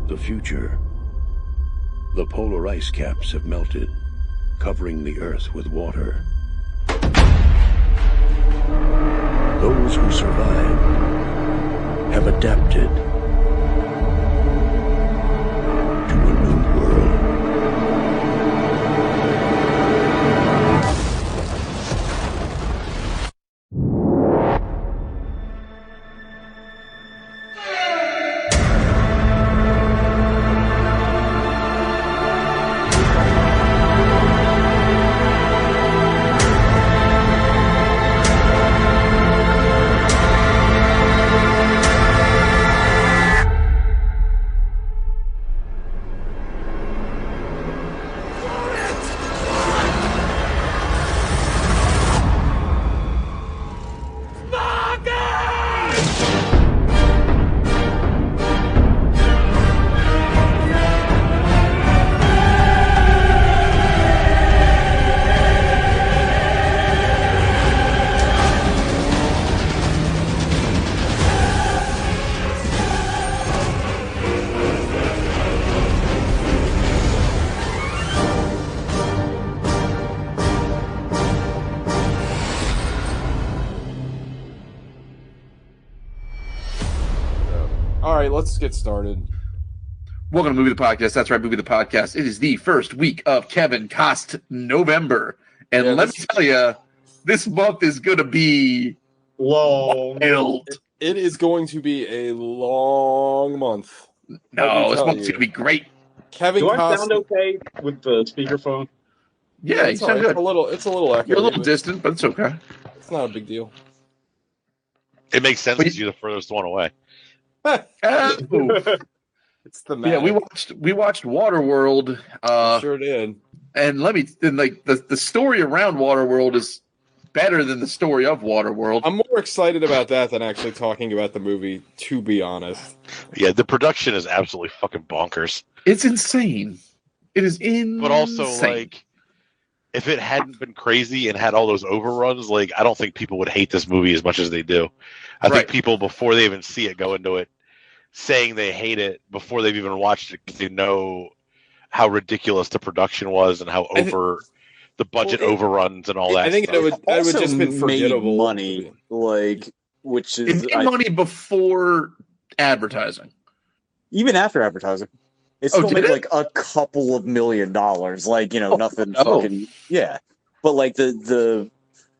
The future. The polar ice caps have melted, covering the Earth with water. Those who survive have adapted to a new world. Let's get started. Welcome to Movie the Podcast. That's right, Movie the Podcast. It is the first week of Kevin Cost November. And let me tell you, this month is going to be long. It is going to be a long month. No, this month's going to be great. Kevin Do Costner. I sound okay with the speakerphone? Yeah, you sound good. It's a little echoey. You're a little distant, but it's okay. It's not a big deal. It makes sense because you're the furthest one away. It's the yeah. We watched Waterworld. Sure did. And the story around Waterworld is better than the story of Waterworld. I'm more excited about that than actually talking about the movie, to be honest. Yeah, the production is absolutely fucking bonkers. It's insane. It is insane. But also, like, if it hadn't been crazy and had all those overruns, like, I don't think people would hate this movie as much as they do. I think people, before they even see it, go into it saying they hate it before they've even watched it because they know how ridiculous the production was and how over the budget overruns and all that. I think it would just been forgettable. Money, like, which is it made money before advertising, even after advertising. It still made like a couple of $1 million, like, you know, nothing fucking But like the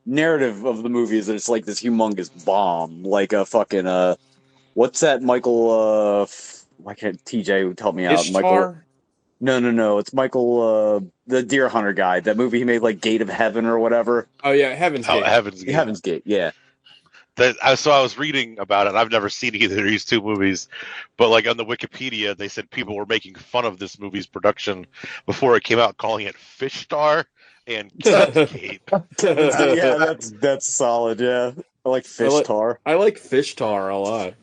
narrative of the movie is that it's like this humongous bomb, like a fucking what's that Michael why can't TJ help me out? Ishtar? Michael No, it's Michael the Deer Hunter guy. That movie he made, like Gate of Heaven or whatever. Oh yeah, Heaven's Gate. Heaven's Gate, yeah. So I was reading about it. I've never seen either of these two movies, but like on the Wikipedia, they said people were making fun of this movie's production before it came out, calling it Fish Star and Gate. Yeah, that's solid. Yeah, I like Fish Tar. I like Fish Tar a lot.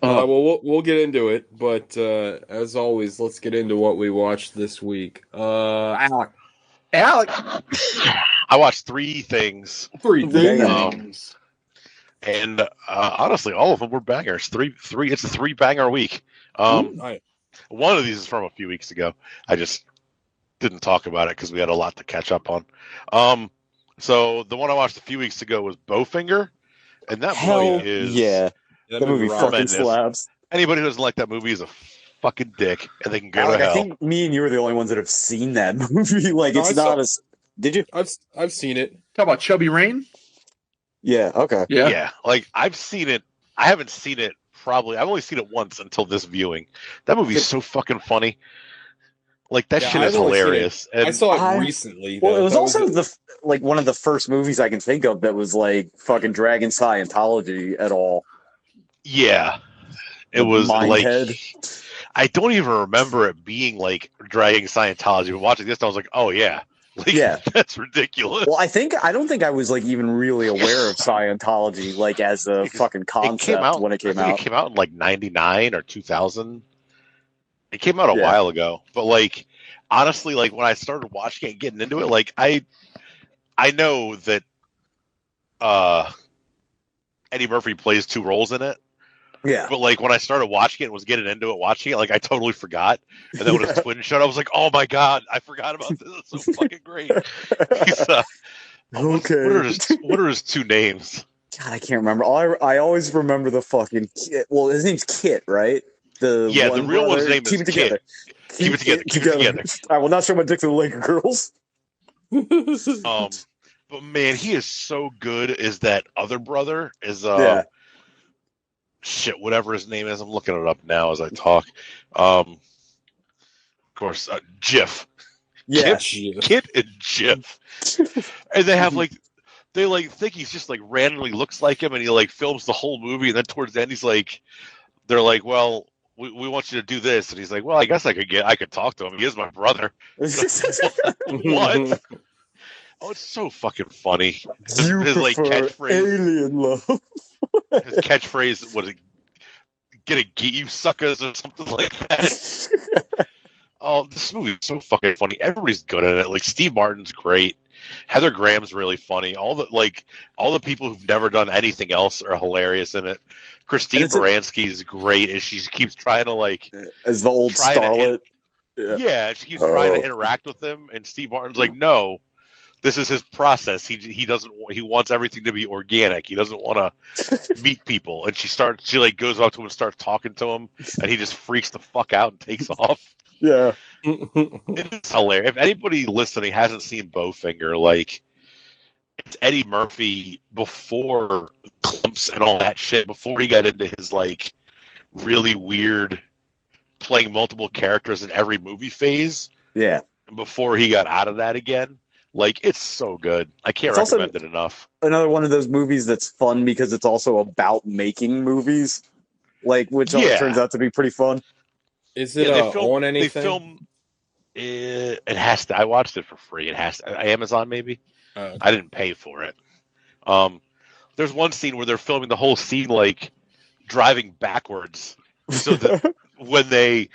Well, we'll get into it, but as always, let's get into what we watched this week. Alec. I watched three things. And honestly, all of them were bangers. Three. It's a 3-banger week. One of these is from a few weeks ago. I just didn't talk about it because we had a lot to catch up on. So the one I watched a few weeks ago was Bowfinger, and that movie is that movie fucking slaps. Anybody who doesn't like that movie is a fucking dick, and they can go to hell. I think me and you are the only ones that have seen that movie. Like, it's not as. Did you? I've seen it. Talk about Chubby Rain. Yeah. Okay. Yeah. Like, I've seen it. I haven't seen it. I've only seen it once until this viewing. That movie's so fucking funny. Like, that shit is hilarious. And I saw it recently. Well, it was also one of the first movies I can think of that was like fucking dragging Scientology at all. Yeah, it was like Mindhead. I don't even remember it being like dragging Scientology. But watching this, I was like, "Oh yeah, that's ridiculous." Well, I don't think I was like even really aware of Scientology like as a fucking concept when it came out. It came out in like 99 or 2000. It came out a while ago, but like honestly, like when I started watching it, and getting into it, like I know that Eddie Murphy plays two roles in it. Yeah. But like when I started watching it and was getting into it, watching it, like I totally forgot. And then when his twin showed, I was like, "Oh my god, I forgot about this! It's so fucking great." He's what are his two names? God, I can't remember. I always remember the fucking Kit. Well, his name's Kit, right? The real one's name Keep is it together. Keep it together. I will not show my dick to the Laker girls. But man, he is so good. Is that other brother? Shit, whatever his name is. I'm looking it up now as I talk. Of course, Jiff. Yeah, Kit and Jiff. And they have they think he's just like randomly looks like him, and he like films the whole movie, and then towards the end he's like, they're like, well, we want you to do this, and he's like, well, I guess I could talk to him. He is my brother. What? Oh, it's so fucking funny. His like catchphrase, alien love. His catchphrase was "Get you suckers" or something like that. Oh, this movie is so fucking funny. Everybody's good at it. Like Steve Martin's great. Heather Graham's really funny. All the people who've never done anything else are hilarious in it. Christine Baranski is great, and she keeps trying to as the old starlet. She keeps trying to interact with him, and Steve Martin's like, no. This is his process. He wants everything to be organic. He doesn't want to meet people. And she goes up to him and starts talking to him, and he just freaks the fuck out and takes off. Yeah. It's hilarious. If anybody listening hasn't seen Bowfinger, it's Eddie Murphy before Clumps and all that shit, before he got into his really weird playing multiple characters in every movie phase. Yeah. And before he got out of that again. It's so good. I can't recommend it enough. Another one of those movies that's fun because it's also about making movies, which turns out to be pretty fun. Is it on anything? It has to. I watched it for free. It has to. Amazon, maybe. Okay. I didn't pay for it. There's one scene where they're filming the whole scene driving backwards, so that when they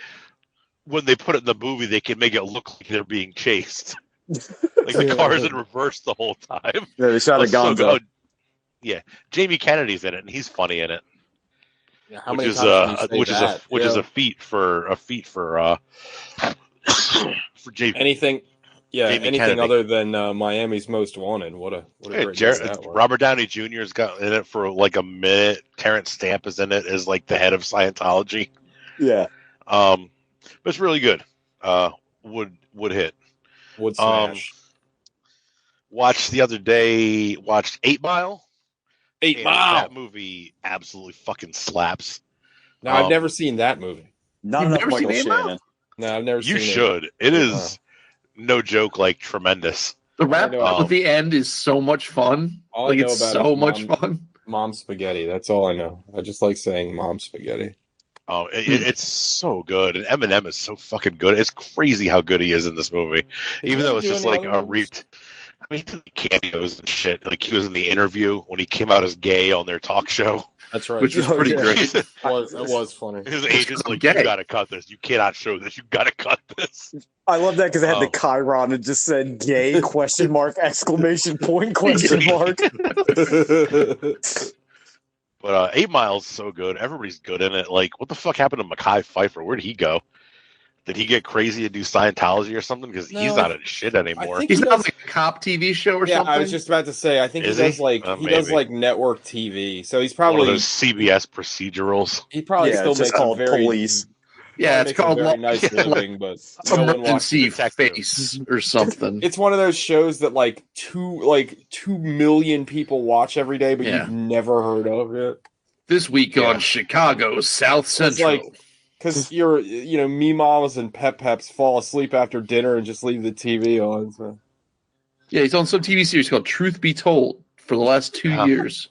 put it in the movie, they can make it look like they're being chased. The car is in reverse the whole time. Yeah, they shot a Gonzo. Yeah, Jamie Kennedy's in it, and he's funny in it. Yeah, which is a feat for Jamie. Anything Kennedy. other than Miami's Most Wanted. What a great that was. Robert Downey Jr.'s got in it for a minute. Terrence Stamp is in it as the head of Scientology. Yeah. But it's really good. Would hit. Would smash. Watched 8 Mile. 8 Mile. That movie absolutely fucking slaps. No, I've never seen that movie. Not enough Michael Shannon. No, I've never seen it. You should. It is no joke, tremendous. The wrap up at the end is so much fun. All I know it's about so much fun. Mom spaghetti. That's all I know. I just like saying mom spaghetti. Oh, it's so good, and Eminem is so fucking good. It's crazy how good he is in this movie, even though it's just he did cameos and shit. He was in The Interview when he came out as gay on their talk show. That's right. Which was pretty great. It was funny. His agent's you gotta cut this. You cannot show this. You gotta cut this. I love that because it had the chyron and just said "gay?" question mark exclamation point question mark. But 8 Mile's so good. Everybody's good in it. What the fuck happened to Mekhi Phifer? Where'd he go? Did he get crazy and do Scientology or something? Because he's not in shit anymore. He's not a cop TV show or something. I was just about to say. I think he does network TV. So he's probably one of those CBS procedurals. He probably still makes called very police. Yeah, it's called very nice living, but Emergency Face or something. It's one of those shows that 2 million people watch every day, but you've never heard of it. This week on Chicago South Central. Because me mamas and peps fall asleep after dinner and just leave the TV on. So. Yeah, he's on some TV series called Truth Be Told for the last 2 years.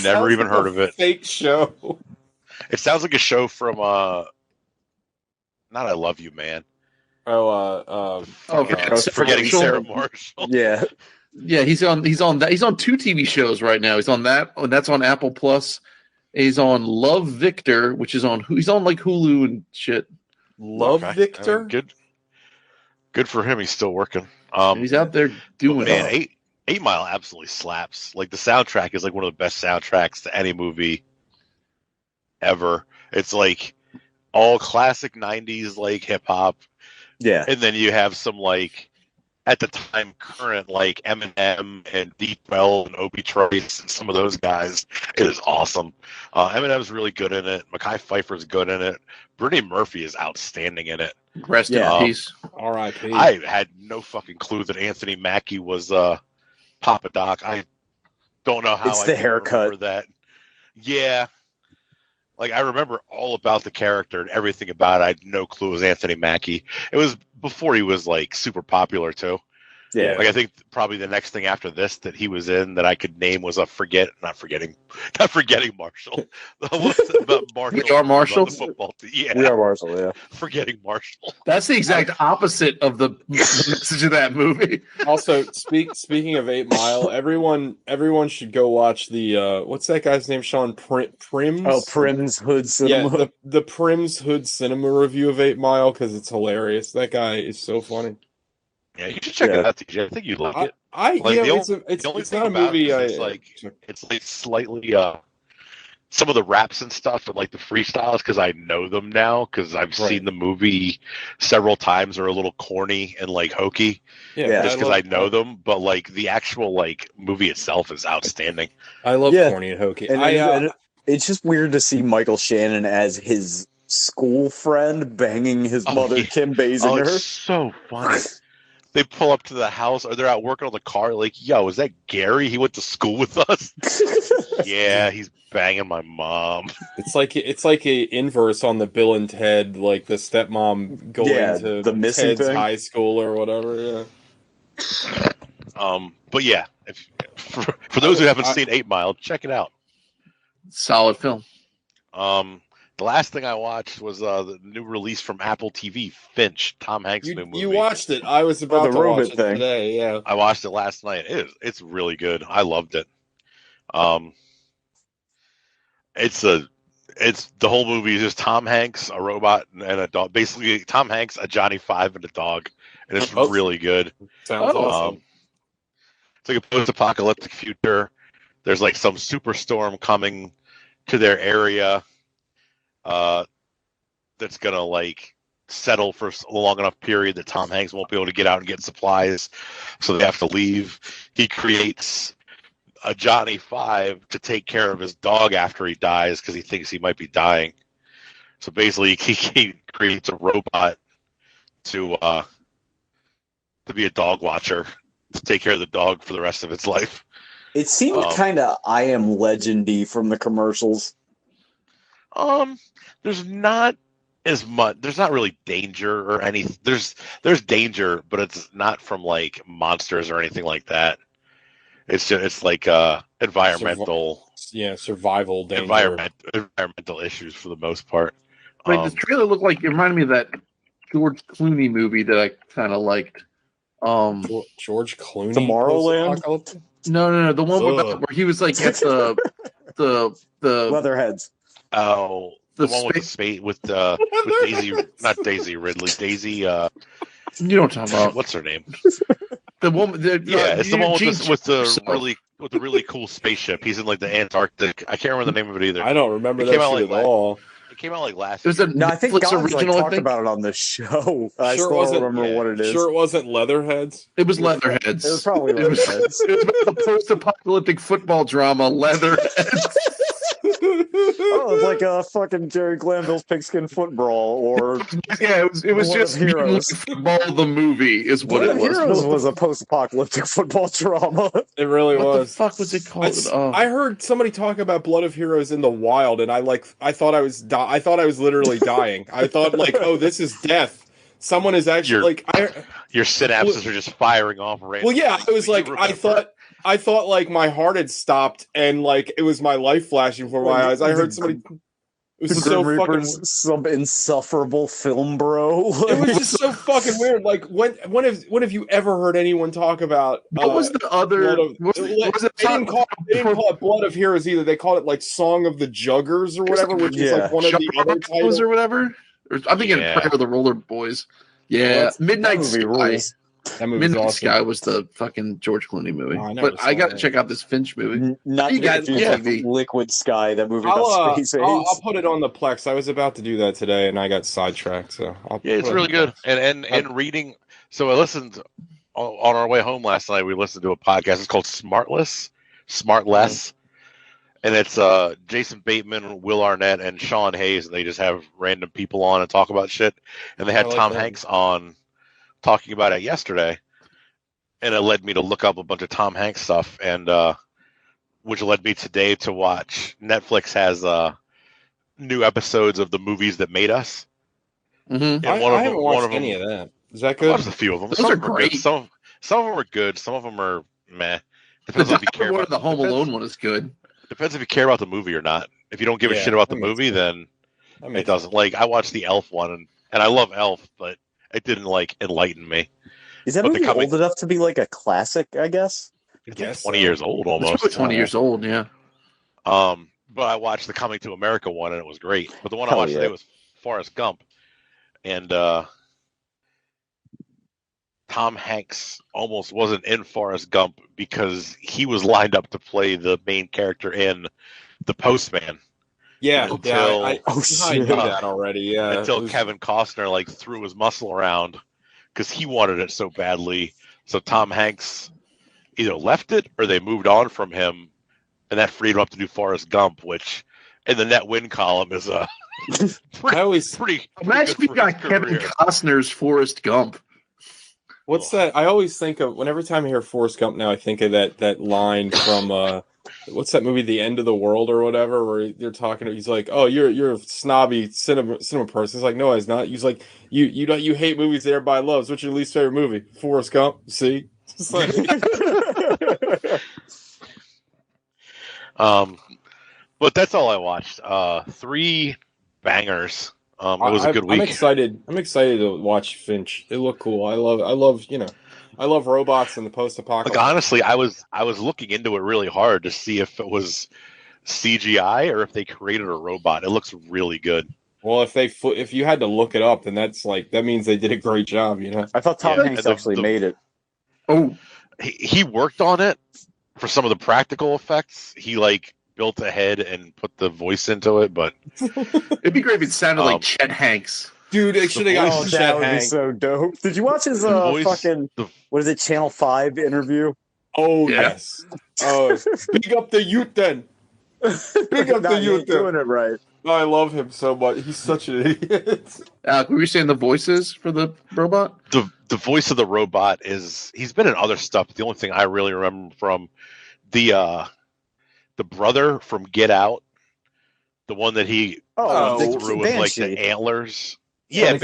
Never even heard of it. Fake show. It sounds like a show from not I Love You, Man. Forgetting Sarah Marshall. Yeah. Yeah, he's on two TV shows right now. He's on that, and that's on Apple Plus. He's on Love Victor, which is on Hulu and shit. Love Victor? Good for him. He's still working. He's out there doing it. Man, 8 Mile absolutely slaps. The soundtrack is one of the best soundtracks to any movie ever. It's like all classic 90s like hip hop. Yeah. And then you have some like at the time current like Eminem and D12 and Obi Trice and some of those guys. It is awesome. Eminem's really good in it. Mekhi Phifer's good in it. Brittany Murphy is outstanding in it. Rest in peace. R.I.P. I had no fucking clue that Anthony Mackie was Papa Doc. I don't know how It's I the can haircut. remember that. Yeah. Like, I remember all about the character and everything about it. I had no clue it was Anthony Mackie. It was before he was, like, super popular, too. Yeah. Like, I think probably the next thing after this that he was in that I could name was not forgetting Marshall. About Marshall. We Are Marshall? The football team. Yeah. We Are Marshall, yeah. Forgetting Marshall. That's the exact opposite of the message of that movie. Also, speaking of 8 Mile, everyone should go watch the what's that guy's name? Sean Prims. Oh, Prim's Hood Cinema. Yeah, the Prim's Hood Cinema review of 8 Mile because it's hilarious. That guy is so funny. Yeah, you should check it out, TJ. I think you'd like it. It's not a movie. It's like slightly some of the raps and stuff and like the freestyles because I know them now because I've seen the movie several times. Are a little corny and like hokey, just because I know them. But like the actual like movie itself is outstanding. I love corny and hokey. And it's just weird to see Michael Shannon as his school friend banging his mother, Kim Basinger. Oh, it's so funny. They pull up to the house, or they're out working on the car. Like, yo, is that Gary? He went to school with us. Yeah, he's banging my mom. It's like a inverse on the Bill and Ted, like the stepmom going to the missing Ted's thing. high school or whatever. Yeah. But yeah, for those who haven't seen 8 Mile, check it out. Solid film. The last thing I watched was the new release from Apple TV, Finch, Tom Hanks' new movie. You watched it. I was about to watch it thing. today. Yeah, I watched it last night. It's really good. I loved it. It's the whole movie is just Tom Hanks, a robot, and a dog. Basically, Tom Hanks, a Johnny Five, and a dog, and it's really good. Sounds awesome. It's like a post-apocalyptic future. There's like some superstorm coming to their area. That's gonna like settle for a long enough period that Tom Hanks won't be able to get out and get supplies, so they have to leave. He creates a Johnny Five to take care of his dog after he dies because he thinks he might be dying. So basically, he creates a robot to be a dog watcher to take care of the dog for the rest of its life. It seemed kind of I Am Legendy from the commercials. There's not as much. There's not really danger or any. There's danger, but it's not from like monsters or anything like that. It's like environmental. Survival danger. Environmental issues for the most part. Like the trailer looked like it reminded me of that George Clooney movie that I kind of liked. George Clooney. Tomorrowland. No, the one where he was like at the Leatherheads. Oh, the one with Daisy, not Daisy Ridley, Daisy. You know what I'm talking about? What's her name? The woman. It's the one with the really cool spaceship. He's in like the Antarctic. I can't remember the name of it either. I don't remember that shit at all. It came out like last year. No, I think Netflix God's original, talked about it on the show. I still don't remember what it is. Sure, it wasn't Leatherheads. It was Leatherheads. It was probably Leatherheads. It was about the post-apocalyptic football drama Leatherheads. Oh, it's like a fucking Jerry Glanville's Pigskin Foot Brawl, or it was just Heroes. Football the movie is what it was. Heroes was a post-apocalyptic football drama. It really What was. the fuck was it called? I heard somebody talk about Blood of Heroes in the wild, and I thought I was literally dying. I thought like, oh, this is death. Someone is actually your synapses are just firing off. Well, yeah, it was like I thought like my heart had stopped and like it was my life flashing before my eyes. I heard somebody. It was so fucking some insufferable film, bro. It was just so fucking weird. Like when have you ever heard anyone talk about what was the other? They didn't call it Blood of Heroes either. They called it like Song of the Juggers or whatever, which is like one of the other titles or whatever. I'm thinking Prayer of the Roller Boys. Yeah, Midnight Sky. That movie's Midnight awesome. Sky was the fucking George Clooney movie. Oh, I never but saw I got to that. check out this Finch movie. Not to get confused with Liquid Sky, that movie about space I'll age. put it on the Plex. I was about to do that today, and I got sidetracked. So it's really good. And reading. So I listened on our way home last night. We listened to a podcast. It's called Smartless, and it's Jason Bateman, Will Arnett, and Sean Hayes, and they just have random people on and talk about shit. And they had Tom Hanks on talking about it yesterday, and it led me to look up a bunch of Tom Hanks stuff, and which led me today to watch. Netflix has new episodes of the movies that made us. Mm-hmm. I haven't watched any of that. Is that good? I watched a few of them. Those some are of them great. Good. Some of them are good. Some of them are meh. The Depends if you care one about of the Home Alone one is good. Depends if you care about the movie or not. If you don't give a shit about the movie, then it doesn't. Like I watched the Elf one, and I love Elf, but it didn't like enlighten me. Is that movie old enough to be like a classic? I guess. It's like 20 years old almost. It's 20 years old, yeah. But I watched the Coming to America one, and it was great. But the one I watched today was Forrest Gump, and Tom Hanks almost wasn't in Forrest Gump because he was lined up to play the main character in The Postman. Yeah, I knew that already. Yeah, until Kevin Costner threw his muscle around because he wanted it so badly. So Tom Hanks either left it or they moved on from him, and that freed him up to do Forrest Gump, which in the net win column is pretty. Imagine we got Kevin Costner's Forrest Gump. What's that? I always think of whenever time I hear Forrest Gump now, I think of that line from what's that movie, The End of the World or whatever, where they're talking. He's like, "Oh, you're a snobby cinema person." He's like, "No, he's not." He's like, "You hate movies that everybody loves. What's your least favorite movie?" Forrest Gump. See, it's like... but that's all I watched. 3 bangers. It was a good week. I'm excited to watch Finch. It looked cool. I love I love robots and the post-apocalypse. Honestly, I was looking into it really hard to see if it was CGI or if they created a robot. It looks really good. Well, if you had to look it up, then that means they did a great job. I thought Tom Hanks actually made it. Oh, he worked on it for some of the practical effects. He built a head and put the voice into it, but it'd be great if it sounded like Chet Hanks. Dude, they should have got Chet Hanks. That would be so dope. Did you watch his what is it, Channel 5 interview? Oh, yes. Big up the youth then. Big up the youth then. Doing it right. Oh, I love him so much. He's such an idiot. Were you saying the voices for the robot? The voice of the robot he's been in other stuff. The only thing I really remember from the brother from Get Out, the one that he threw with the antlers. Yeah,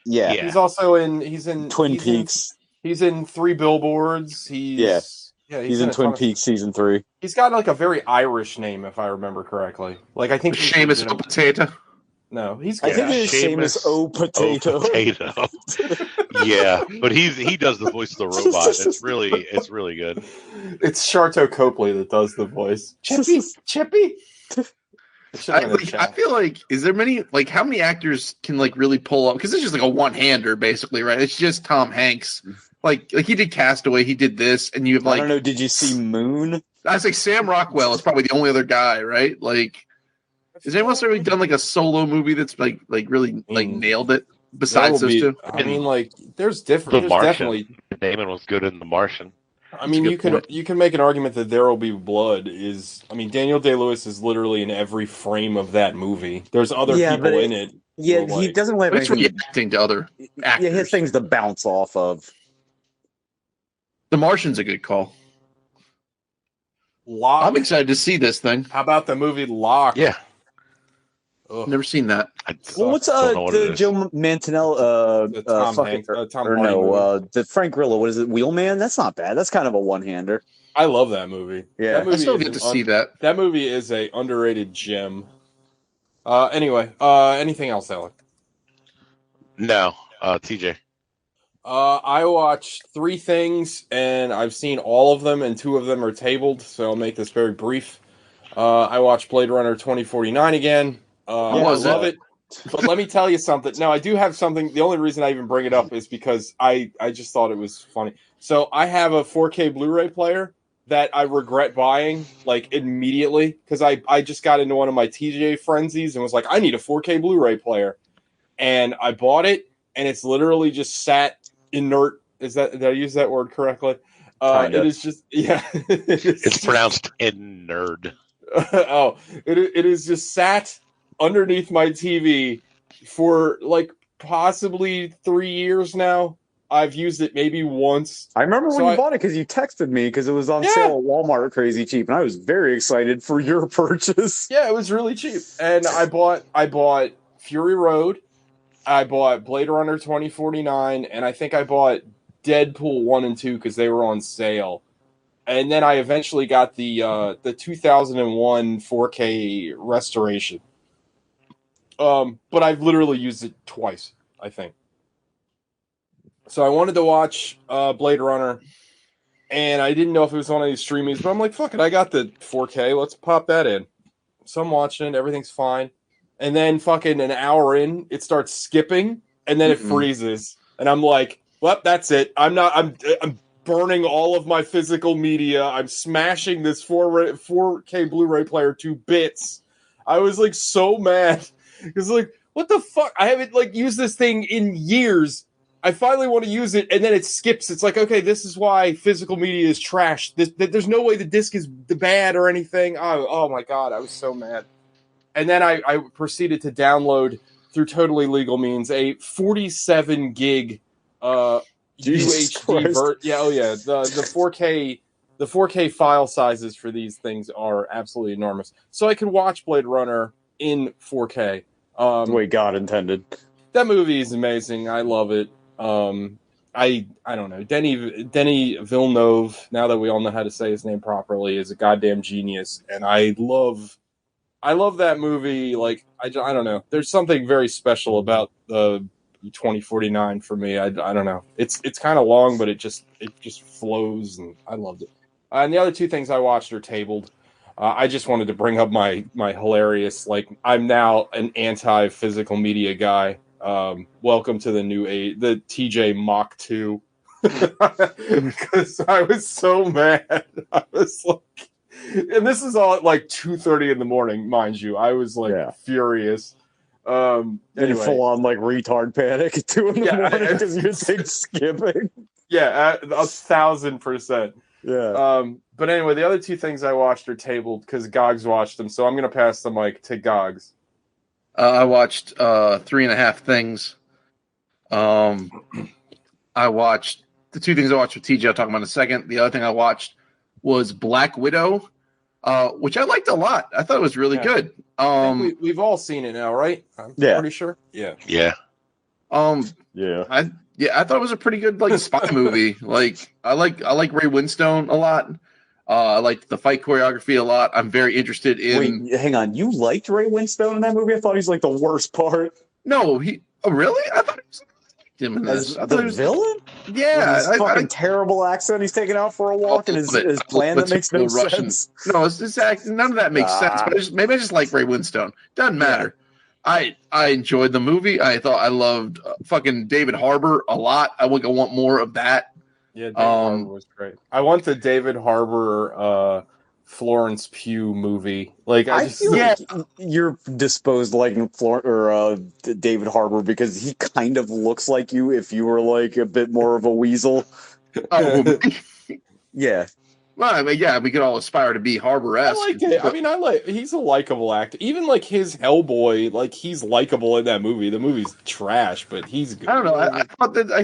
yeah. He's also in Twin Peaks. He's in 3 Billboards. He's in Twin Peaks season 3. He's got a very Irish name, if I remember correctly. I think Seamus O Potato. No, he's. I think it's Seamus O Potato. Yeah, but he does the voice of the robot. It's really good. It's Sharto Copley that does the voice. Chippy. I feel like, is there many, how many actors can really pull up? Because it's just a one-hander, basically, right? It's just Tom Hanks. He did Castaway, he did this, and you have I don't know, did you see Moon? I was Sam Rockwell is probably the only other guy, right? Has anyone else ever done a solo movie that's really nailed it besides those two? I mean, there's definitely Damon was good in The Martian. I mean, you can make an argument that There Will Be Blood is. I mean, Daniel Day-Lewis is literally in every frame of that movie. There's other people in it. Yeah, he doesn't have anything. Reacting to other actors. Yeah, he has things to bounce off of. The Martian's a good call. Locke. I'm excited to see this thing. How about the movie Locke? Yeah. Ugh. Never seen that. What's the Joe Manganiello the Frank Grillo, what is it, Wheelman? That's not bad. That's kind of a one-hander. I love that movie. Yeah. That movie I still get to see that. That movie is a underrated gem. Anyway, anything else, Alec? No. TJ. I watched 3 things, and I've seen all of them, and 2 of them are tabled, so I'll make this very brief. I watched Blade Runner 2049 again. I love it. But let me tell you something. No, I do have something. The only reason I even bring it up is because I just thought it was funny. So I have a 4K Blu-ray player that I regret buying like immediately because I just got into one of my TJ frenzies and was like, I need a 4K Blu-ray player, and I bought it, and it's literally just sat inert. Did I use that word correctly? It is just it's pronounced nerd. It is just sat underneath my TV for like possibly 3 years now. I've used it maybe once. I remember when you bought it because you texted me because it was on sale at Walmart crazy cheap, and I was very excited for your purchase. Yeah, it was really cheap. And I bought Fury Road, I bought Blade Runner 2049, and I think I bought Deadpool 1 and 2 because they were on sale. And then I eventually got the 2001 4K restoration. But I've literally used it twice, I think. So I wanted to watch Blade Runner, and I didn't know if it was on any streamings, but I'm like, fuck it, I got the 4K, let's pop that in. So I'm watching it, everything's fine. And then fucking an hour in, it starts skipping, and then it freezes. And I'm like, well, that's it. I'm burning all of my physical media. I'm smashing this 4K Blu-ray player to bits. I was like so mad. Because like, what the fuck? I haven't like used this thing in years. I finally want to use it, and then it skips. It's like, okay, this is why physical media is trash. There's no way the disc is bad or anything. Oh my god, I was so mad. And then I proceeded to download through totally legal means a 47 gig UHD version. Yeah, oh yeah. The 4K file sizes for these things are absolutely enormous. So I could watch Blade Runner in 4K. The way God intended. That movie is amazing. I love it. I don't know. Denis Villeneuve, now that we all know how to say his name properly, is a goddamn genius, and I love that movie. Like I don't know. There's something very special about the 2049 for me. I don't know. It's kind of long, but it just flows, and I loved it. And the other two things I watched are tabled. I just wanted to bring up my hilarious, like, I'm now an anti-physical media guy. Welcome to the new age, the TJ Mach 2. Because I was so mad. I was like, and this is all at like 2:30 in the morning, mind you. I was like furious. Anyway. Full on like retard panic at 2 in the morning because your thing's skipping. Yeah, 1,000%. Yeah. But anyway, the other two things I watched are tabled because Gogs watched them, so I'm going to pass the mic to Gogs. I watched 3.5 Things. I watched the two things I watched with TJ. I'll talk about in a second. The other thing I watched was Black Widow, which I liked a lot. I thought it was really good. We've all seen it now, right? I'm pretty sure. Yeah. Yeah. I thought it was a pretty good like spy movie. Like I like Ray Winstone a lot. I liked the fight choreography a lot. I'm very interested in. Wait, hang on. You liked Ray Winstone in that movie? I thought he's like the worst part. No, really? I thought he was him in this. As the villain? Yeah, his fucking terrible accent he's taking out for a walk, and his plan that makes no sense. No, none of that makes sense. But maybe I just like Ray Winstone. Doesn't matter. I enjoyed the movie. I thought I loved fucking David Harbour a lot. I want more of that. Yeah, David Harbour was great. I want the David Harbour Florence Pugh movie. Like I feel like you're disposed liking David Harbour because he kind of looks like you if you were like a bit more of a weasel. Yeah. Well, I mean, yeah, we could all aspire to be Harbour-esque. I like it. I mean, he's a likable actor. Even like his Hellboy, like he's likable in that movie. The movie's trash, but he's good. I don't know. I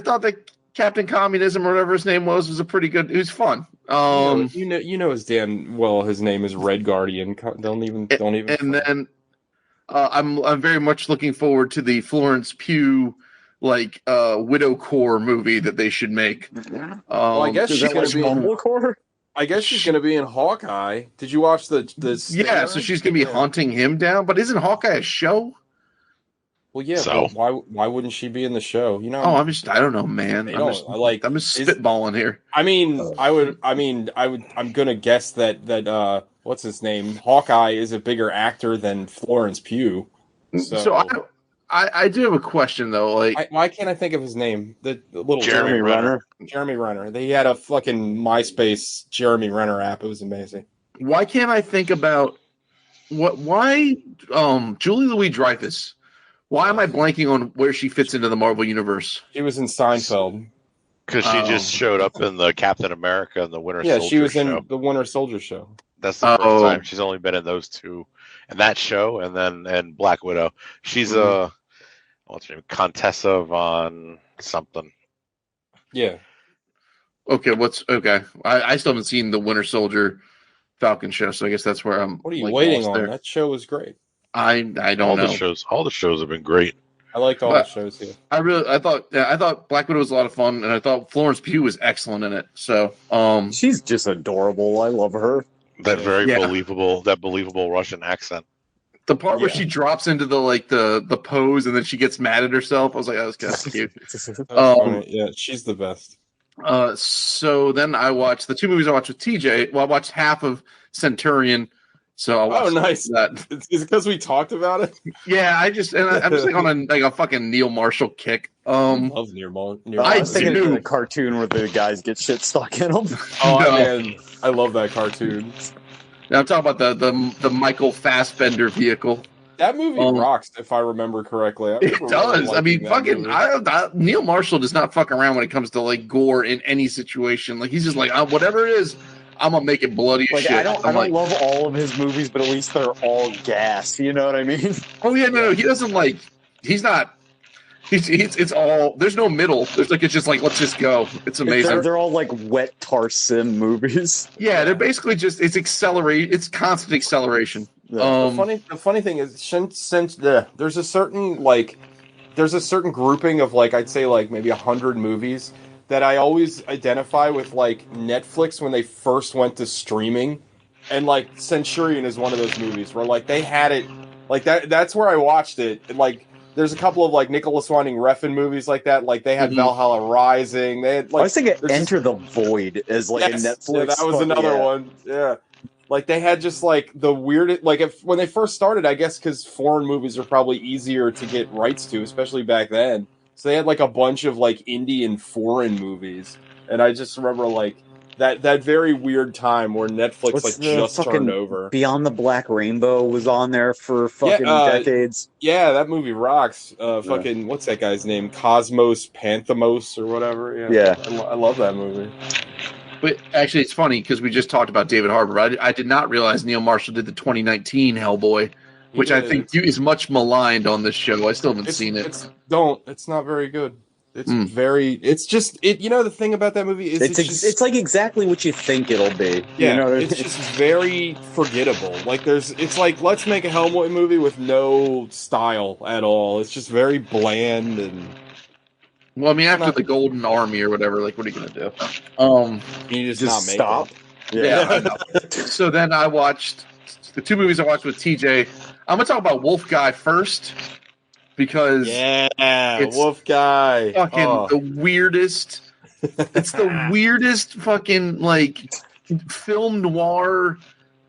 thought that Captain Communism or whatever his name was a pretty good. It was fun. You know his damn well. His name is Red Guardian. Don't even. And then I'm very much looking forward to the Florence Pugh like Widow Core movie that they should make. Well, I guess she's going to be Mumblecore. I guess she's going to be in Hawkeye. Did you watch the? Yeah, so she's going to be hunting him down. But isn't Hawkeye a show? Well, yeah. So why wouldn't she be in the show? You know. Oh, I don't know, man. I'm just spitballing here. I'm going to guess that what's his name? Hawkeye is a bigger actor than Florence Pugh. So I do have a question though. Like, why can't I think of his name? The little Jeremy Renner. Jeremy Renner. He had a fucking MySpace Jeremy Renner app. It was amazing. Why can't I think about why Julie Louis-Dreyfus? Why am I blanking on where she fits into the Marvel universe? She was in Seinfeld. Because she just showed up in the Captain America and the Winter Soldier show. Yeah, she was in the Winter Soldier show. That's the first time. She's only been in those two. And that show, and Black Widow. She's what's her name? Contessa von something. Yeah. Okay, I still haven't seen the Winter Soldier Falcon show, so I guess that's where I'm. What are you waiting on? There. That show was great. I don't know. All the shows have been great. I liked all the shows here. I thought Black Widow was a lot of fun, and I thought Florence Pugh was excellent in it. So, she's just adorable. I love her. That believable Russian accent. The part where she drops into the pose and then she gets mad at herself, I was like, that was kind of cute. Yeah, she's the best. So then I watched the two movies I watched with TJ. Well, I watched half of Centurion. So I watched nice. That. Is it because we talked about it? Yeah, I'm just like on a fucking Neil Marshall kick. I love Neil Marshall. I was thinking of the cartoon where the guys get shit stuck in them. Man, I love that cartoon. Now I'm talking about the Michael Fassbender vehicle. That movie rocks, if I remember correctly. It does. I mean, fucking Neil Marshall does not fuck around when it comes to like gore in any situation. Like he's just like whatever it is, I'm gonna make it bloody as shit. I don't love all of his movies, but at least they're all gas. You know what I mean? Oh yeah, no, he doesn't like. He's not. It's all. There's no middle. It's just like let's just go. It's amazing. They're all like wet tar sim movies. Yeah, they're basically just it's accelerate. It's constant acceleration. The funny thing is, since there's a certain grouping of like I'd say like maybe 100 movies that I always identify with like Netflix when they first went to streaming, and like Centurion is one of those movies where like they had it like that. That's where I watched it. And, like there's a couple of like Nicholas Winding Refn movies like that. Like they had Valhalla Rising. They had like I was thinking Enter the Void as like a Netflix. Yeah, that was another one. Yeah. Like they had just like the weirdest, like when they first started, I guess because foreign movies are probably easier to get rights to, especially back then. So they had like a bunch of like indie and foreign movies, and I just remember like that very weird time where Netflix just turned over. Beyond the Black Rainbow was on there for fucking decades. Yeah, that movie rocks. Fucking what's that guy's name? Cosmos Panthamos or whatever. Yeah. I love that movie. But actually, it's funny because we just talked about David Harbour. I did not realize Neil Marshall did the 2019 Hellboy, which I think is much maligned on this show. I still haven't seen it. It's not very good. It's it's just you know the thing about that movie is it's like exactly what you think it'll be. Yeah, you know it's just very forgettable. Like it's like let's make a Hellboy movie with no style at all. It's just very bland and. Well, I mean, after the Golden Army or whatever, like, what are you gonna do? You just not make stop. It. Yeah. So then I watched the two movies I watched with TJ. I'm gonna talk about Wolf Guy first because it's Wolf Guy, fucking the weirdest. It's the weirdest fucking like film noir,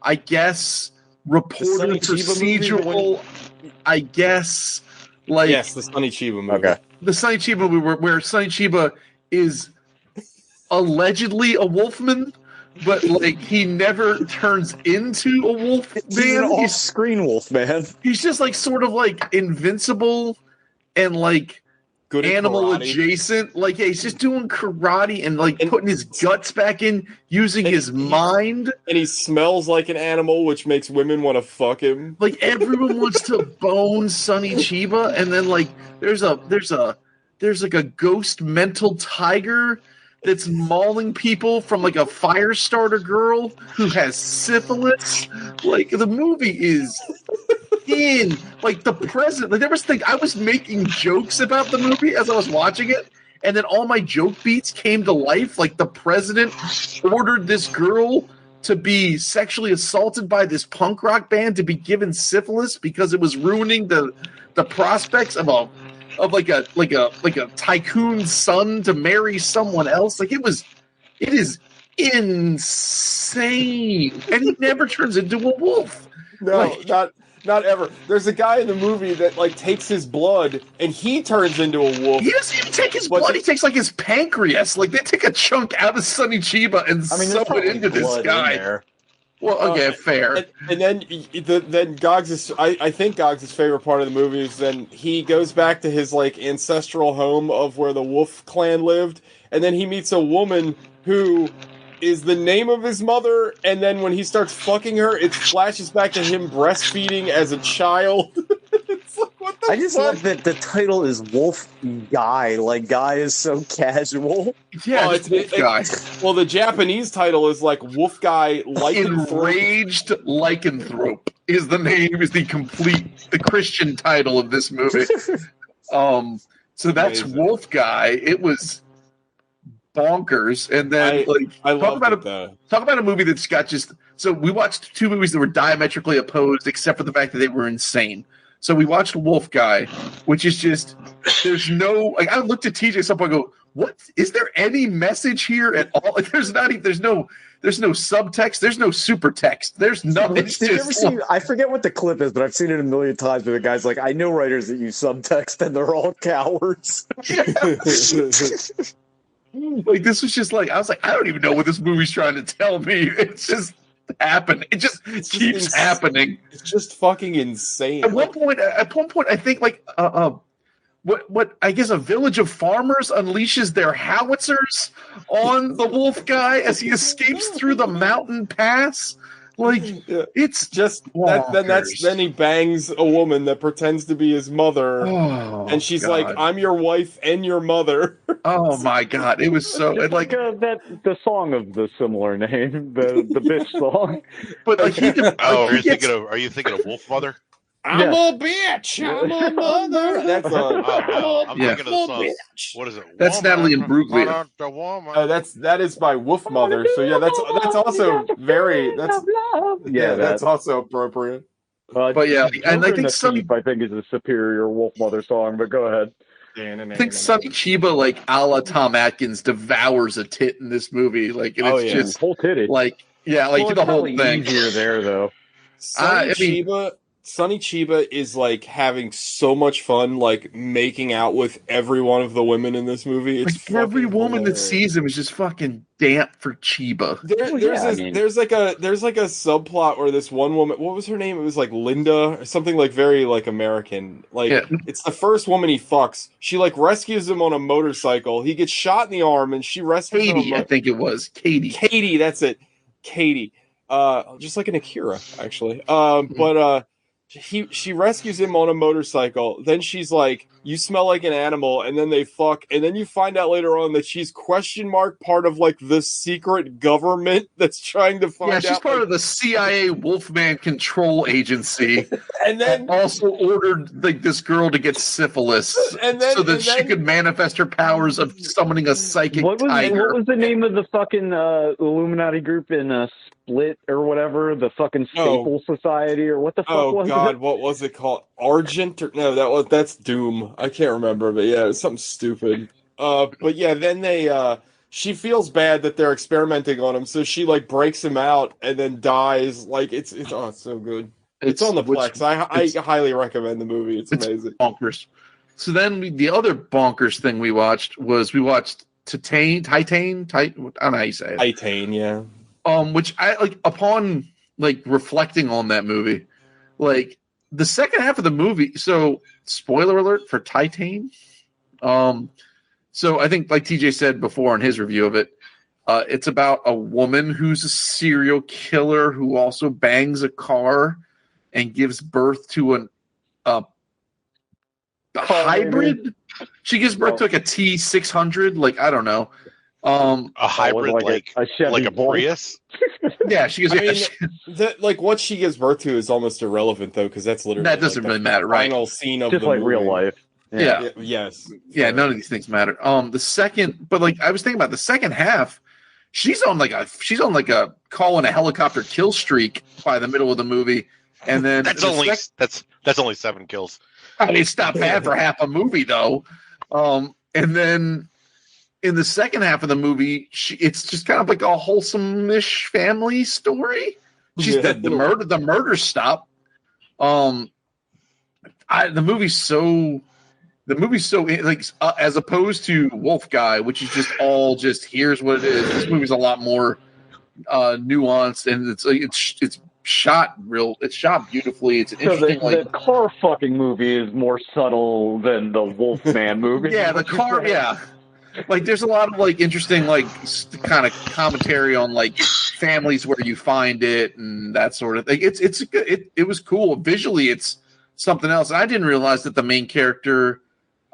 I guess. Reporter procedural, I guess. Like yes, the Sonny Chiba movie. Okay. The Sonny Chiba movie where Sonny Chiba is allegedly a wolfman, but like he never turns into a wolf man. He's an off-screen wolf man. He's just like sort of like invincible and like good animal karate. Adjacent. Like he's just doing karate and like putting his guts back in, using his mind. And he smells like an animal, which makes women want to fuck him. Like everyone wants to bone Sonny Chiba, and then like there's like a ghost mental tiger that's mauling people from like a fire starter girl who has syphilis. Like the movie is in like the president. Like there was I was making jokes about the movie as I was watching it, and then all my joke beats came to life. Like the president ordered this girl to be sexually assaulted by this punk rock band to be given syphilis because it was ruining the prospects of a tycoon's son to marry someone else. Like it is insane, and he never turns into a wolf. No, not ever. There's a guy in the movie that like takes his blood and he turns into a wolf. He doesn't even take his blood. He takes like his pancreas. Like they take a chunk out of Sonny Chiba and sew it into this guy. Well, okay, fair. And then Gogs' I think Gogs' favorite part of the movie is then he goes back to his like ancestral home of where the Wolf clan lived, and then he meets a woman who is the name of his mother, and then when he starts fucking her, it flashes back to him breastfeeding as a child. It's like, what the I just love that the title is Wolf Guy. Like, Guy is so casual. Yeah, it's Wolf Guy. Well, the Japanese title is like Wolf Guy Enraged Lycanthrope is the name, is the Christian title of this movie. So that's Amazing. Wolf Guy. It was bonkers. And then talk about a movie that's got just so we watched two movies that were diametrically opposed except for the fact that they were insane. So we watched Wolf Guy, which is just there's no like I looked at TJ at some point and go, what is there any message here at all? Like, there's no subtext, there's no super text, there's nothing. Did you ever see, I forget what the clip is, but I've seen it a million times where the guy's like, I know writers that use subtext and they're all cowards. Like this was just like I was like, I don't even know what this movie's trying to tell me. It's just happened. It just keeps happening. It's just fucking insane. At one point, I think like what I guess a village of farmers unleashes their howitzers on the Wolf Guy as he escapes through the mountain pass. Like it's just then he bangs a woman that pretends to be his mother, and she's like, "I'm your wife and your mother." Oh my god, it was so like the song of the similar name, the bitch song. But like are you thinking of Wolf Mother? I'm a bitch. I'm a mother. That's I'm thinking of the song. What is it? That's Natalie Imbruglia. That is by Wolf Mother. So yeah, that's also very that's also appropriate. But yeah, and I think I think is a superior Wolf Mother song. But go ahead. I think Sonny Chiba, like a la Tom Atkins, devours a tit in this movie. Like, and it's just whole titty. Like, yeah, like the whole thing. Easier there though. Sonny Chiba is like having so much fun, like making out with every one of the women in this movie. It's like every woman that sees him is just fucking damp for Chiba. There's like a subplot where this one woman, what was her name? It was like Linda or something like very like American. Like it's the first woman he fucks. She like rescues him on a motorcycle. He gets shot in the arm and she rescues him. I think it was Katie. Katie, that's it. Katie. Just like an Akira, actually. But she rescues him on a motorcycle. Then she's like, "You smell like an animal," and then they fuck. And then you find out later on that she's part of like the secret government that's trying to find out. Yeah, she's part of the CIA Wolfman Control Agency, and then also ordered like this girl to get syphilis, so that she could manifest her powers of summoning a psychic tiger. What was the name of the fucking Illuminati group in Split or whatever? The fucking Staple Society or what the fuck was it? God, what was it called? Argent or no? That's Doom. I can't remember, but yeah, it was something stupid. But yeah, then she feels bad that they're experimenting on him, so she like breaks him out and then dies. Like it's so good. It's on the Plex. I highly recommend the movie. It's amazing. Bonkers. So then the other bonkers thing we watched Titan. I don't know how you say it. Titan, yeah. Which I like upon like reflecting on that movie, like the second half of the movie. So spoiler alert for Titan. So I think like TJ said before in his review of it, it's about a woman who's a serial killer who also bangs a car and gives birth to a hybrid. She gives birth to like a T600. Like I don't know. A hybrid like a Prius. Yeah, she gives. Like what she gives birth to is almost irrelevant though, because that's literally that doesn't really matter, right? Final scene of just the like movie. real life. Yeah. Yes. Yeah. None of these things matter. The second, but like I was thinking about the second half, she's on like a call in a helicopter kill streak by the middle of the movie, and then that's only 7 kills. I mean, it's not bad for half a movie though. And then in the second half of the movie, it's just kind of like a wholesome-ish family story. The murder stop. The movie's so like as opposed to Wolf Guy, which is just here's what it is. This movie's a lot more nuanced, and it's shot beautifully. It's an interesting. The car fucking movie is more subtle than the Wolfman movie. Yeah, the car. Yeah, like there's a lot of like interesting like kind of commentary on like families where you find it and that sort of thing. It was cool visually. It's something else. And I didn't realize that the main character,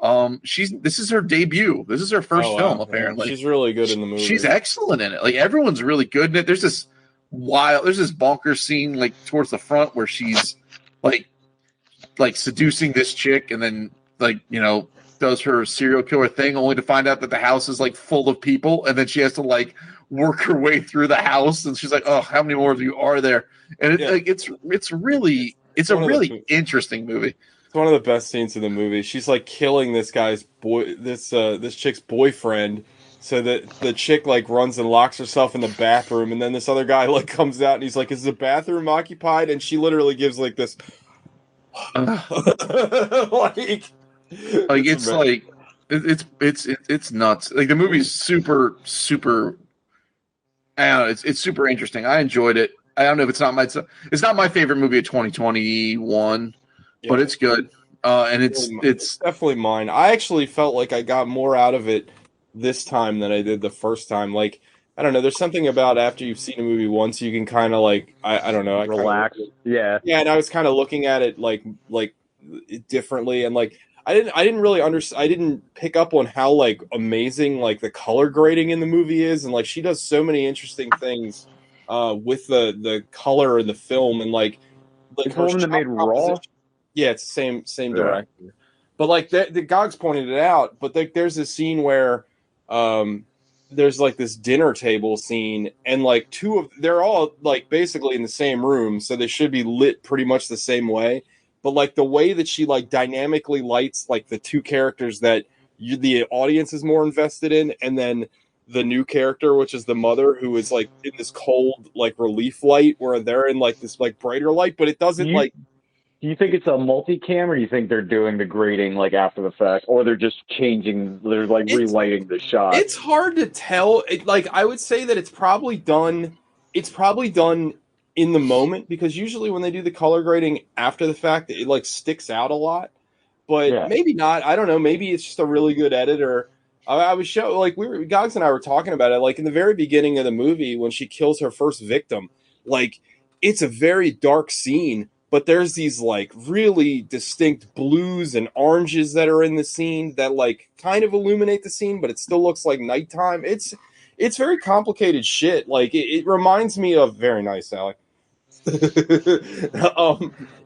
this is her debut. This is her first film, apparently. She's really good in the movie. She's excellent in it. Like everyone's really good in it. There's this bonkers scene like towards the front where she's like seducing this chick and then like, you know, does her serial killer thing only to find out that the house is like full of people, and then she has to like work her way through the house, and she's like, oh, how many more of you are there? And it's a really interesting movie. It's one of the best scenes in the movie. She's like killing this guy's this chick's boyfriend, so that the chick like runs and locks herself in the bathroom, and then this other guy like comes out and he's like, is the bathroom occupied? And she literally gives like this it's nuts. Like the movie's super I don't know, it's super interesting. I enjoyed it. I don't know if it's not my favorite movie of 2021, but it's good. And it's definitely mine. I actually felt like I got more out of it this time than I did the first time. Like, I don't know, there's something about after you've seen a movie once, you can kind of like, I don't know, relax. Yeah, and I was kind of looking at it like differently, and like I didn't really understand. I didn't pick up on how like amazing like the color grading in the movie is, and like she does so many interesting things with the color in the film, and like the one that made Raw. Yeah, it's the same director. But like the Gogs pointed it out. But like there's this scene where there's like this dinner table scene, and like they're all like basically in the same room, so they should be lit pretty much the same way. But like the way that she like dynamically lights like the two characters that the audience is more invested in, and then the new character, which is the mother, who is like in this cold like relief light, where they're in like this like brighter light, but it doesn't like. Do you think it's a multicam, or do you think they're doing the grading like after the fact, or they're just relighting the shot? It's hard to tell. Like I would say that it's probably done in the moment, because usually when they do the color grading after the fact, it like sticks out a lot. But maybe not. I don't know. Maybe it's just a really good editor. I was Gogs and I were talking about it. Like in the very beginning of the movie, when she kills her first victim, like it's a very dark scene. But there's these like really distinct blues and oranges that are in the scene that like kind of illuminate the scene, but it still looks like nighttime. It's very complicated shit. Like it reminds me of very nice, Alec.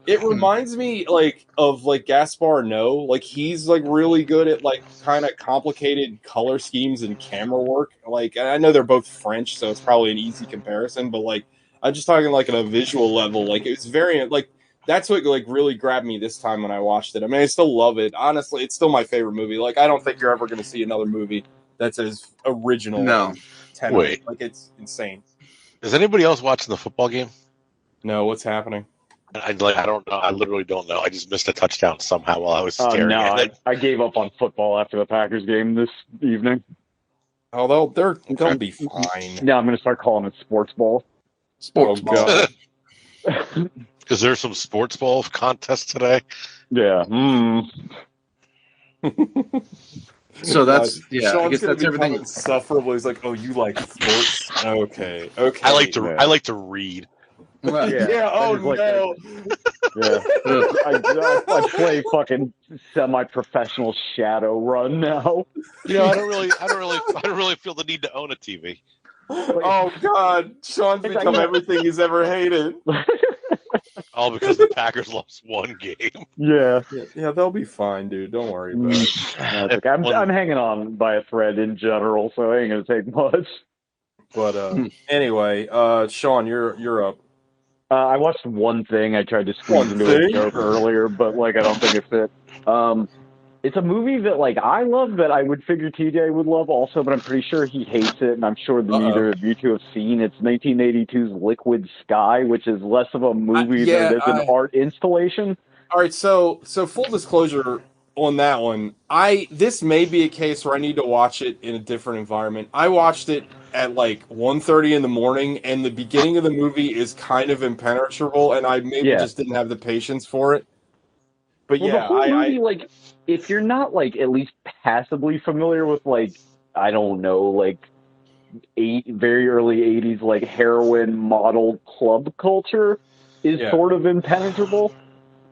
It reminds me like of like Gaspar Noé. Like he's like really good at like kind of complicated color schemes and camera work. Like I know they're both French, so it's probably an easy comparison, but like I'm just talking like at a visual level. Like it's very like that's what like really grabbed me this time when I watched it. I mean, I still love it. Honestly, it's still my favorite movie. Like I don't think you're ever going to see another movie that's as original. No, wait, like it's insane. Is anybody else watching the football game? No, what's happening? I don't know. I literally don't know. I just missed a touchdown somehow while I was staring at it. I gave up on football after the Packers game this evening. Although they'll be fine. Yeah, I'm going to start calling it sports ball. Sports ball. Because there's some sports ball contest today. Yeah. So that's Sean's I guess that's everything. Insufferable. He's like, oh, you like sports? Okay. I like to read. Yeah. Oh no. I play fucking semi-professional Shadowrun now. I don't really feel the need to own a TV. Oh God, Sean's become everything he's ever hated. All because the Packers lost one game. Yeah, they'll be fine, dude. Don't worry about it. I'm hanging on by a thread in general, so it ain't gonna take much. But anyway, Sean, you're up. I watched one thing. I tried to squeeze into a joke earlier, but like I don't think it fit. It's a movie that, like, I love, that I would figure TJ would love also, but I'm pretty sure he hates it, and I'm sure that neither of you two have seen. It's 1982's Liquid Sky, which is less of a movie than it is an art installation. All right, so full disclosure on that one, this may be a case where I need to watch it in a different environment. I watched it at like 1:30 in the morning, and the beginning of the movie is kind of impenetrable, and I maybe just didn't have the patience for it. But well, the whole movie, like, if you're not, like, at least passably familiar with, like, I don't know, like, very early 80s, like, heroin model club culture is sort of impenetrable.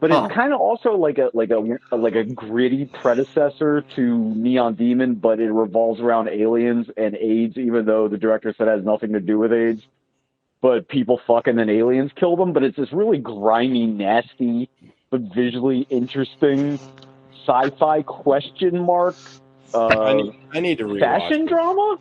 But it's kind of also like a gritty predecessor to Neon Demon, but it revolves around aliens and AIDS, even though the director said it has nothing to do with AIDS. But people fuck and then aliens kill them. But it's this really grimy, nasty, but visually interesting sci-fi question mark. I need to rewatch fashion drama.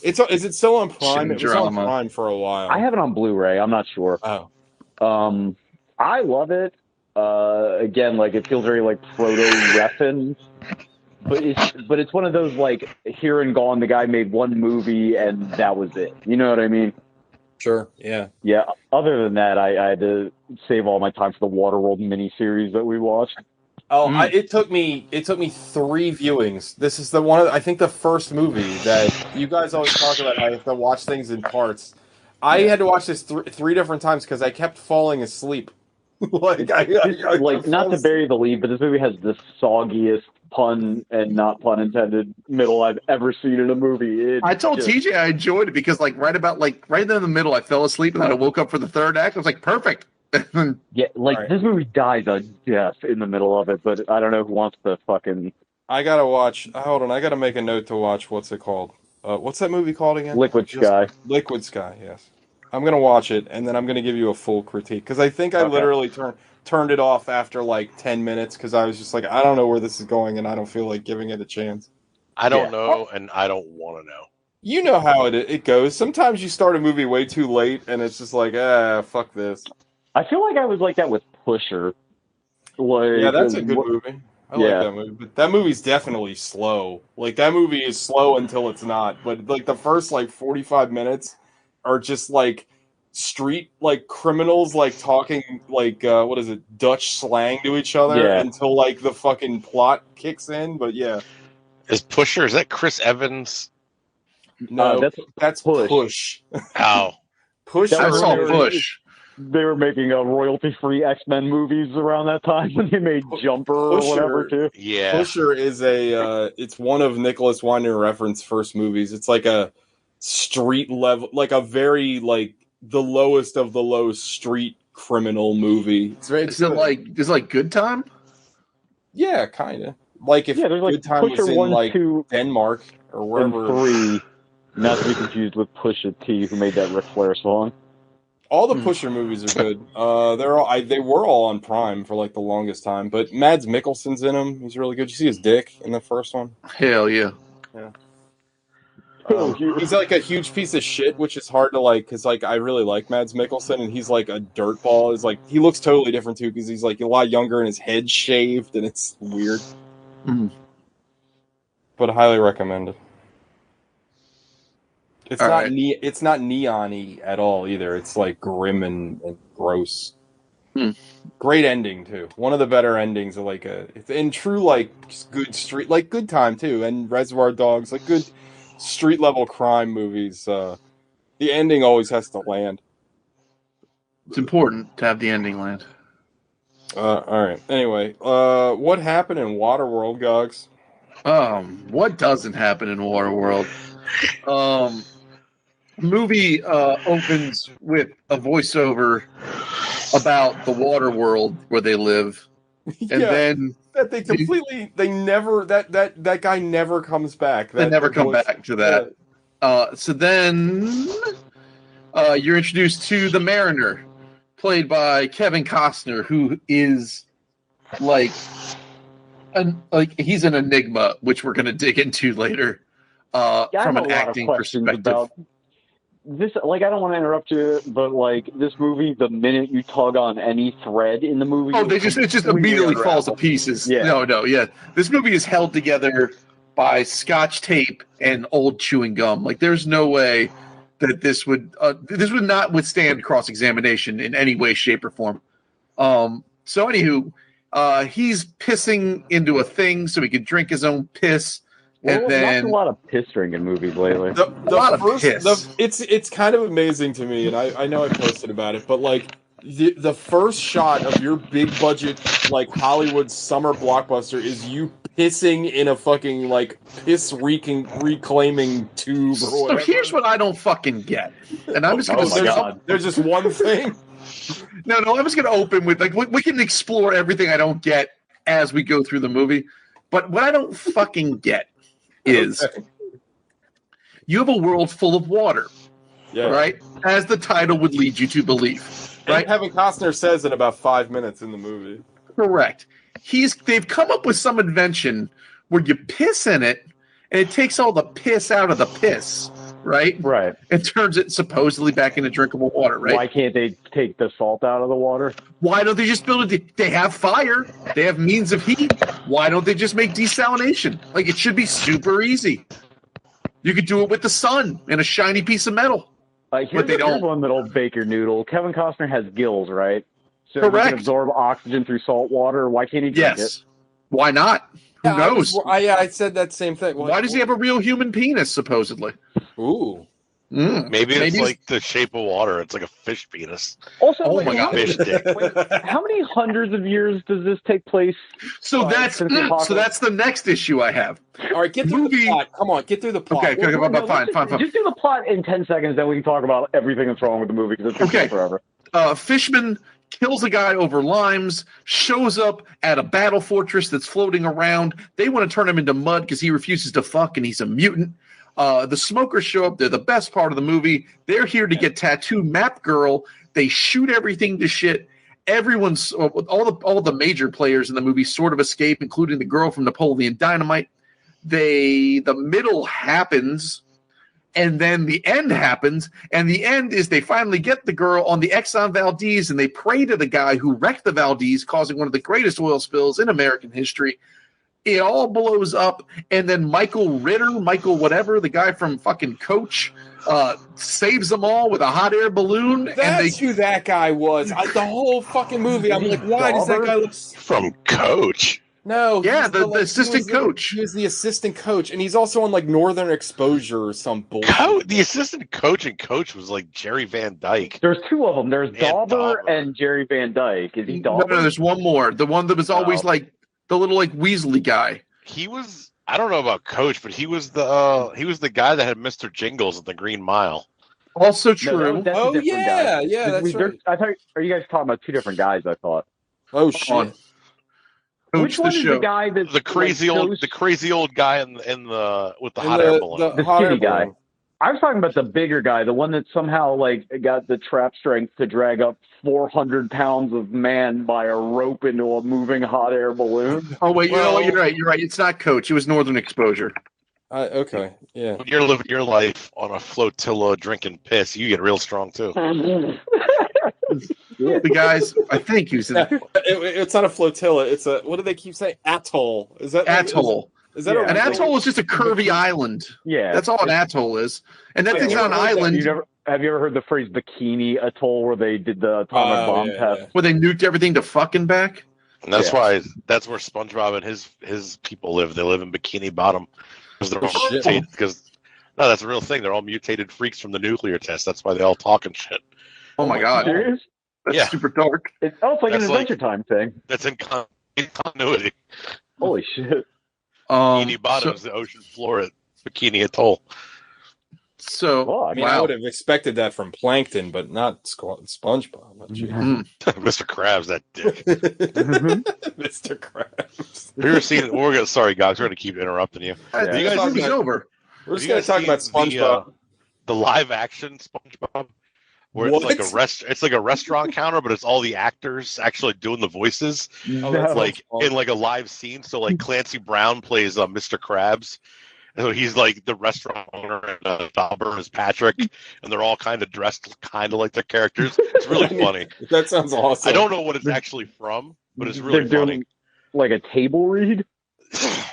Is it still on Prime? It was on Prime for a while. I have it on Blu-ray. I'm not sure. Oh, I love it. Again, like, it feels very like proto-Refn, but it's one of those, like, here and gone. The guy made one movie and that was it. You know what I mean? Sure. Yeah. Yeah. Other than that, I had to save all my time for the Waterworld miniseries that we watched. Oh, it took me 3 viewings. This is I think the first movie that you guys always talk about. I have to watch things in parts. I had to watch this 3 different times because I kept falling asleep. Not to bury the lead, but this movie has the soggiest pun and not pun intended middle I've ever seen in a movie. I told TJ I enjoyed it because, like, right there in the middle, I fell asleep and then I woke up for the third act. I was like, perfect. Yeah, like, this movie dies a death in the middle of it, but I don't know who wants to fucking. I gotta watch. Hold on, I gotta make a note to watch. What's it called? What's that movie called again? Liquid Sky. Liquid Sky. Yes. I'm gonna watch it and then I'm gonna give you a full critique because I think I literally turned it off after like 10 minutes because I was just like, I don't know where this is going and I don't feel like giving it a chance. I don't know, and I don't want to know. You know how it goes. Sometimes you start a movie way too late and it's just like, fuck this. I feel like I was like that with Pusher. Like, yeah, that's a good movie. I like that movie. But that movie's definitely slow. Like, that movie is slow until it's not. But, like, the first, like, 45 minutes are just, like, street, like, criminals, like, talking, like, what is it, Dutch slang to each other until, like, the fucking plot kicks in. But, yeah. Is that Chris Evans? No, that's Push. Oh. I saw Push. They were making royalty-free X-Men movies around that time when they made Jumper or whatever, too. Yeah. Pusher is it's one of Nicholas Winding Refn's first movies. It's like a street level, like a very, like, the lowest of the low street criminal movie. Is it like Good Time? Yeah, kind of. Like if there's, like, Good Time Pusher was in 1, like 2, Denmark or wherever. And 3, not to be confused with Pusha T, who made that Ric Flair song. All the Pusher movies are good. They were all on Prime for like the longest time. But Mads Mikkelsen's in them. He's really good. Did you see his dick in the first one? Hell yeah. Yeah. He's like a huge piece of shit, which is hard to like because like I really like Mads Mikkelsen and he's like a dirtball. Is like he looks totally different too because he's like a lot younger and his head's shaved and it's weird. Mm. But I highly recommend it. It's all not right. It's not neon-y at all either. It's like grim and gross. Great ending too. One of the better endings of like it's in true like good street like Good Time too and Reservoir Dogs like good street level crime movies. The ending always has to land. It's important to have the ending land. All right. Anyway, what happened in Waterworld, Gogs? What doesn't happen in Waterworld? Movie opens with a voiceover about the water world where they live, and then that that guy never comes back. They never come back to that. So then you're introduced to the Mariner, played by Kevin Costner, who is he's an enigma, which we're going to dig into later. From an acting perspective. this, like, I don't want to interrupt you, but like this movie, the minute you tug on any thread in the movie, it just immediately falls to pieces. Yeah. No, yeah. This movie is held together by Scotch tape and old chewing gum. Like, there's no way that this would not withstand cross examination in any way, shape, or form. So anywho, he's pissing into a thing so he could drink his own piss. Well, And then watched a lot of piss drinking movies lately. It's kind of amazing to me, and I know I posted about it, but like the first shot of your big budget like Hollywood summer blockbuster is you pissing in a fucking like piss reclaiming tube. Or so whatever. here's what I don't fucking get, and I'm just gonna say there's just one thing. No, I'm just gonna open with like we can explore everything I don't get as we go through the movie, but what I don't fucking get is you have a world full of water, right? As the title would lead you to believe, right? And Kevin Costner says in about 5 minutes in the movie. Correct. They've come up with some invention where you piss in it, and it takes all the piss out of the piss, right? Right. And turns it supposedly back into drinkable water, right? Why can't they take the salt out of the water? Why don't they just build it? They have fire. They have means of heat. Why don't they just make desalination? Like, it should be super easy. You could do it with the sun and a shiny piece of metal. Here's one little baker noodle. Kevin Costner has gills, right? So he Correct. can absorb oxygen through salt water. Why can't he drink it? Why not? Who knows? I said that same thing. Why does he have a real human penis, supposedly? Ooh. Maybe it's like the shape of water. It's like a fish penis. Also, Oh my God. Fish dick. How many hundreds of years does this take place? So that's the next issue I have. All right, get through the plot. Come on, get through the plot. Okay, fine. Just do the plot in 10 seconds, then we can talk about everything that's wrong with the movie because it's going forever. Fishman kills a guy over limes, shows up at a battle fortress that's floating around. They want to turn him into mud because he refuses to fuck and he's a mutant. The smokers show up. They're the best part of the movie. They're here to get tattooed Map Girl. They shoot everything to shit. Everyone's all the major players in the movie sort of escape, including the girl from Napoleon Dynamite. The middle happens, and then the end happens. And the end is they finally get the girl on the Exxon Valdez, and they pray to the guy who wrecked the Valdez, causing one of the greatest oil spills in American history. It all blows up, and then Michael whatever, the guy from fucking Coach, saves them all with a hot air balloon. That's who that guy was. The whole fucking movie, I'm like, why does that guy look from Coach? No, yeah, the assistant coach. He was the assistant coach, and he's also on like Northern Exposure or some bullshit. The assistant coach in Coach was like Jerry Van Dyke. There's two of them. There's Dauber and Jerry Van Dyke. Is he Dauber? No, there's one more. The one that was always like the little like Weasley guy. He was. I don't know about Coach, but he was the guy that had Mr. Jingles at the Green Mile. Also true. No, yeah, that's right. I thought. Are you guys talking about two different guys? I thought. Oh shit. Which one is the guy that's the crazy old guy in the with the hot air balloon? The skinny guy. I was talking about the bigger guy, the one that somehow like got the trap strength to drag up 400 pounds of man by a rope into a moving hot air balloon. Oh wait, you're right. It's not Coach. It was Northern Exposure. Okay, yeah. When you're living your life on a flotilla drinking piss, you get real strong too. Yeah. The guys, I think he was in it's not a flotilla. It's a, what do they keep saying? Atoll. Is that atoll? Is that an atoll? Is just a curvy island. Yeah, that's all an atoll is. And that thing's not an island. Have you ever heard the phrase Bikini Atoll, where they did the atomic bomb test, where they nuked everything to fucking back? And that's why that's where SpongeBob and his people live. They live in Bikini Bottom because they're all mutated. No, that's a real thing. They're all mutated freaks from the nuclear test. That's why they all talk and shit. Oh my god! Serious? That's super dark. It's like an Adventure Time thing. That's in continuity. Holy shit! Bikini Bottom is the ocean floor at Bikini Atoll. So, I would have expected that from Plankton, but not SpongeBob. Mr. Krabs, that dick. Mr. Krabs. Have you ever seen? Sorry, guys, we're going to keep interrupting you. You guys, it's over. We're just going to talk about SpongeBob. The live action SpongeBob, where it's like a restaurant counter, but it's all the actors actually doing the voices. It's like in like a live scene. So like Clancy Brown plays Mr. Krabs. And so he's like the restaurant owner, and Thalberg is Patrick, and they're all kind of dressed kind of like their characters. It's really funny. That sounds awesome. I don't know what it's actually from, but it's really They're funny. doing like a table read.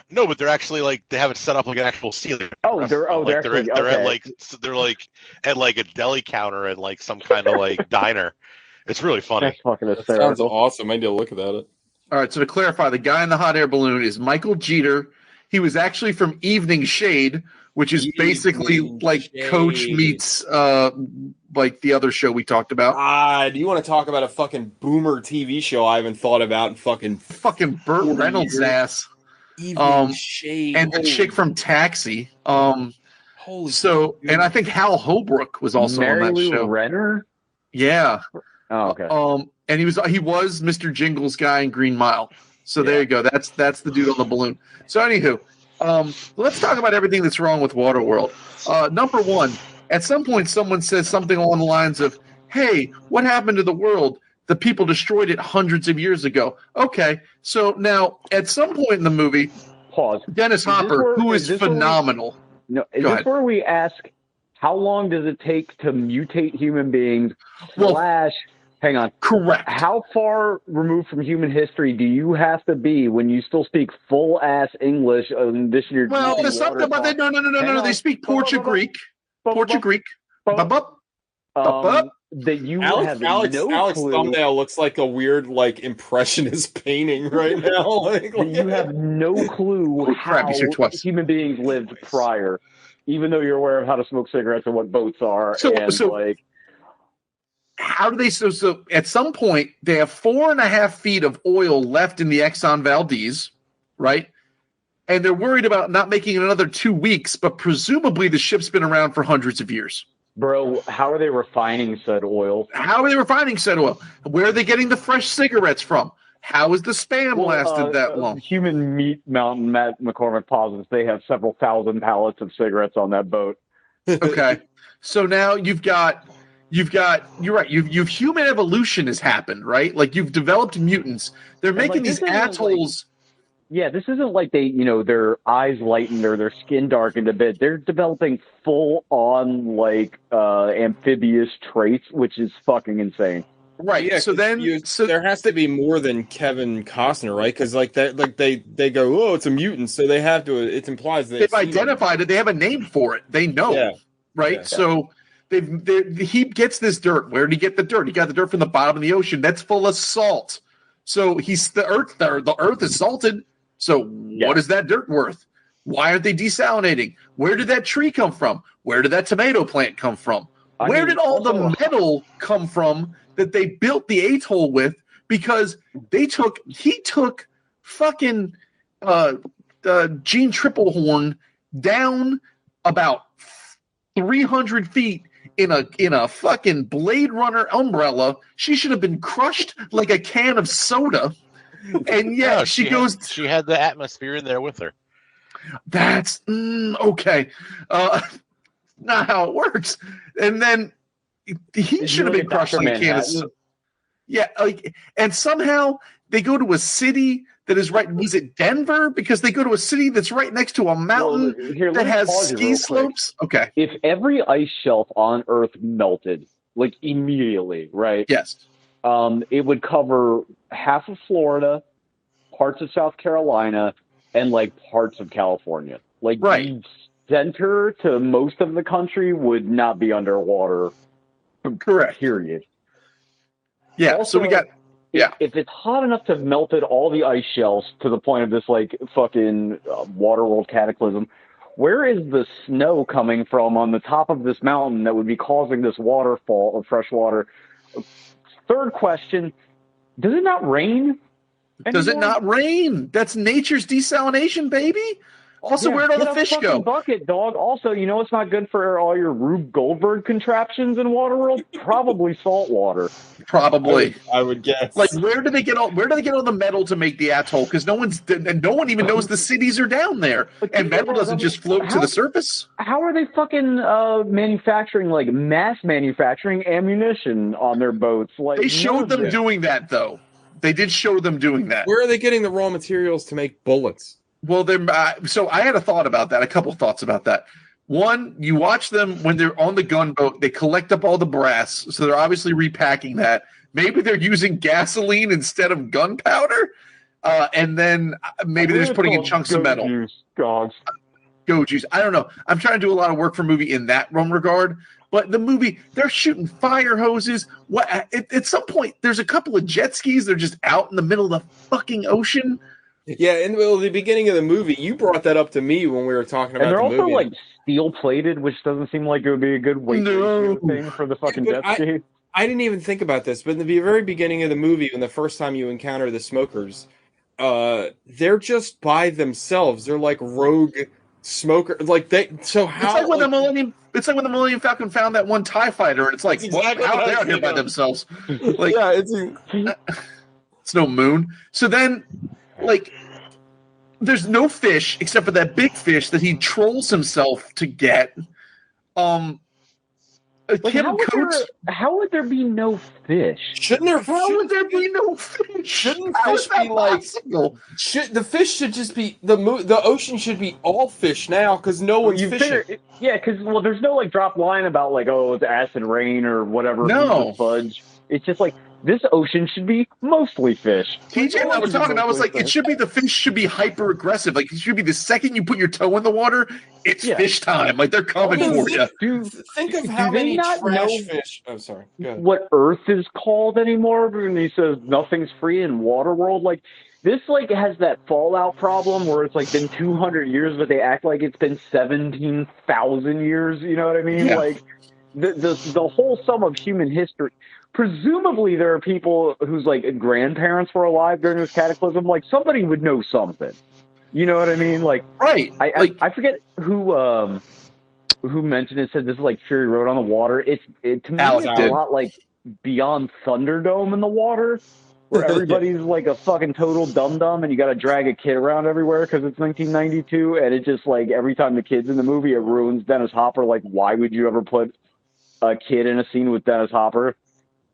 No, but they're actually like they have it set up like an actual ceiling. They're actually they're at like a deli counter at like some kind of like diner. It's really funny. That's fucking That hysterical. sounds awesome. I need to look at it. All right, so to clarify, the guy in the hot air balloon is Michael Jeter. He was actually from Evening Shade, which is basically like Coach meets like the other show we talked about. Do you want to talk about a fucking boomer TV show I haven't thought about in fucking Burt Reynolds' ass. Evening Shade. And the chick from Taxi. Holy and I think Hal Holbrook was also Mary on that Lou show. Renner? Yeah. Oh, okay. And he was Mr. Jingles guy in Green Mile. So there you go. That's the dude on the balloon. So anywho, let's talk about everything that's wrong with Waterworld. Number one, at some point someone says something along the lines of, "Hey, what happened to the world? The people destroyed it hundreds of years ago." Okay, so now at some point in the movie, pause. Dennis Hopper, who is phenomenal. Is this where we ask how long does it take to mutate human beings? Hang on. Correct. How far removed from human history do you have to be when you still speak full ass English in addition to your there's something about that. No. They speak Portuguese. That you Alex clue. thumbnail looks like a weird like impressionist painting right now. You have no clue how human beings lived prior, even though you're aware of how to smoke cigarettes and what boats are. How do they? So at some point they have 4.5 feet of oil left in the Exxon Valdez, right? And they're worried about not making it another 2 weeks, but presumably the ship's been around for hundreds of years. Bro, how are they refining said oil? Where are they getting the fresh cigarettes from? How has the spam lasted that long? Human Meat Mountain, Matt McCormick posits they have several thousand pallets of cigarettes on that boat. Okay, so now you've got you're right. You've human evolution has happened, right? Like you've developed mutants. They're making these atolls. This isn't like they, their eyes lightened or their skin darkened a bit. They're developing full on like amphibious traits, which is fucking insane. Right. Yeah, so there has to be more than Kevin Costner, right? Because they go, oh, it's a mutant, so they have to. It implies they've identified it. They have a name for it. They know, right? Yeah. So. He gets this dirt. Where did he get the dirt? He got the dirt from the bottom of the ocean. That's full of salt. So the earth is salted. So what is that dirt worth? Why aren't they desalinating? Where did that tree come from? Where did that tomato plant come from? Where did all the metal come from that they built the atoll with? Because he took fucking Gene Triplehorn down about 300 feet in a fucking Blade Runner umbrella. She should have been crushed like a can of soda. And yet she had the atmosphere in there with her. That's okay. Not how it works. And then he should have been crushed like a can of soda. Yeah, and somehow they go to a city that is right. Was it Denver? Because they go to a city that's right next to a mountain that has ski slopes. Okay. If every ice shelf on Earth melted, like immediately, right? Yes. It would cover half of Florida, parts of South Carolina, and like parts of California. Like the center to most of the country would not be underwater. Correct. Period. Yeah. Also, so we got. Yeah. If it's hot enough to have melted all the ice shelves to the point of this like fucking Waterworld cataclysm, where is the snow coming from on the top of this mountain that would be causing this waterfall of fresh water? Third question, does it not rain anymore? Does it not rain? That's nature's desalination, baby. Also, where'd all the fish go? Bucket, dog. Also, you know what's not good for all your Rube Goldberg contraptions in Waterworld? Probably salt water. Probably, I would guess. Like, where do they get all the metal to make the atoll? Because no one even knows the cities are down there, and metal doesn't just float to the surface. How are they fucking manufacturing, like mass manufacturing ammunition on their boats? Like they showed them doing that, though. They did show them doing that. Where are they getting the raw materials to make bullets? Well, so I had a thought about that. A couple thoughts about that. One, you watch them when they're on the gunboat. They collect up all the brass, so they're obviously repacking that. Maybe they're using gasoline instead of gunpowder, and then maybe they're just putting in chunks of metal. Go juice. I don't know. I'm trying to do a lot of work for movie in that regard. But the movie, they're shooting fire hoses. What? At some point, there's a couple of jet skis. They're just out in the middle of the fucking ocean. Yeah, in the beginning of the movie, you brought that up to me when we were talking about the movie. And they're also like steel plated, which doesn't seem like it would be a good weight thing for the fucking jet ski. I didn't even think about this, but in the very beginning of the movie, when the first time you encounter the smokers, they're just by themselves. They're like rogue smoker. Like they. So how? It's like when the Millennium. It's like when the Millennium Falcon found that one TIE fighter, and it's like, exactly how are they out here by themselves? Like, yeah, it's no moon. So then, like, there's no fish except for that big fish that he trolls himself to get. How would there be no fish? Shouldn't there? How would there be no fish? Shouldn't fish be like? The fish should just be the ocean should be all fish now because no one's fishing. Yeah, because there's no like drop line about like it's acid rain or whatever. No fudge. It's just like this ocean should be mostly fish. TJ and I were talking. I was like, it should be the fish should be hyper aggressive. Like it should be the second you put your toe in the water, it's fish time. Like they're coming for you. Think of how many trash fish. I'm sorry. What Earth is called anymore? And he says nothing's free in Waterworld. Like this, like has that Fallout problem where it's like been 200 years, but they act like it's been 17,000 years. You know what I mean? Yeah. Like the whole sum of human history. Presumably, there are people whose like grandparents were alive during this cataclysm. Like somebody would know something. You know what I mean? Like, right? I forget who mentioned it. Said this is like Fury Road on the water. To me it's a lot like Beyond Thunderdome in the water, where everybody's like a fucking total dum dum, and you got to drag a kid around everywhere because it's 1992, and it just like every time the kid's in the movie, it ruins Dennis Hopper. Like, why would you ever put a kid in a scene with Dennis Hopper?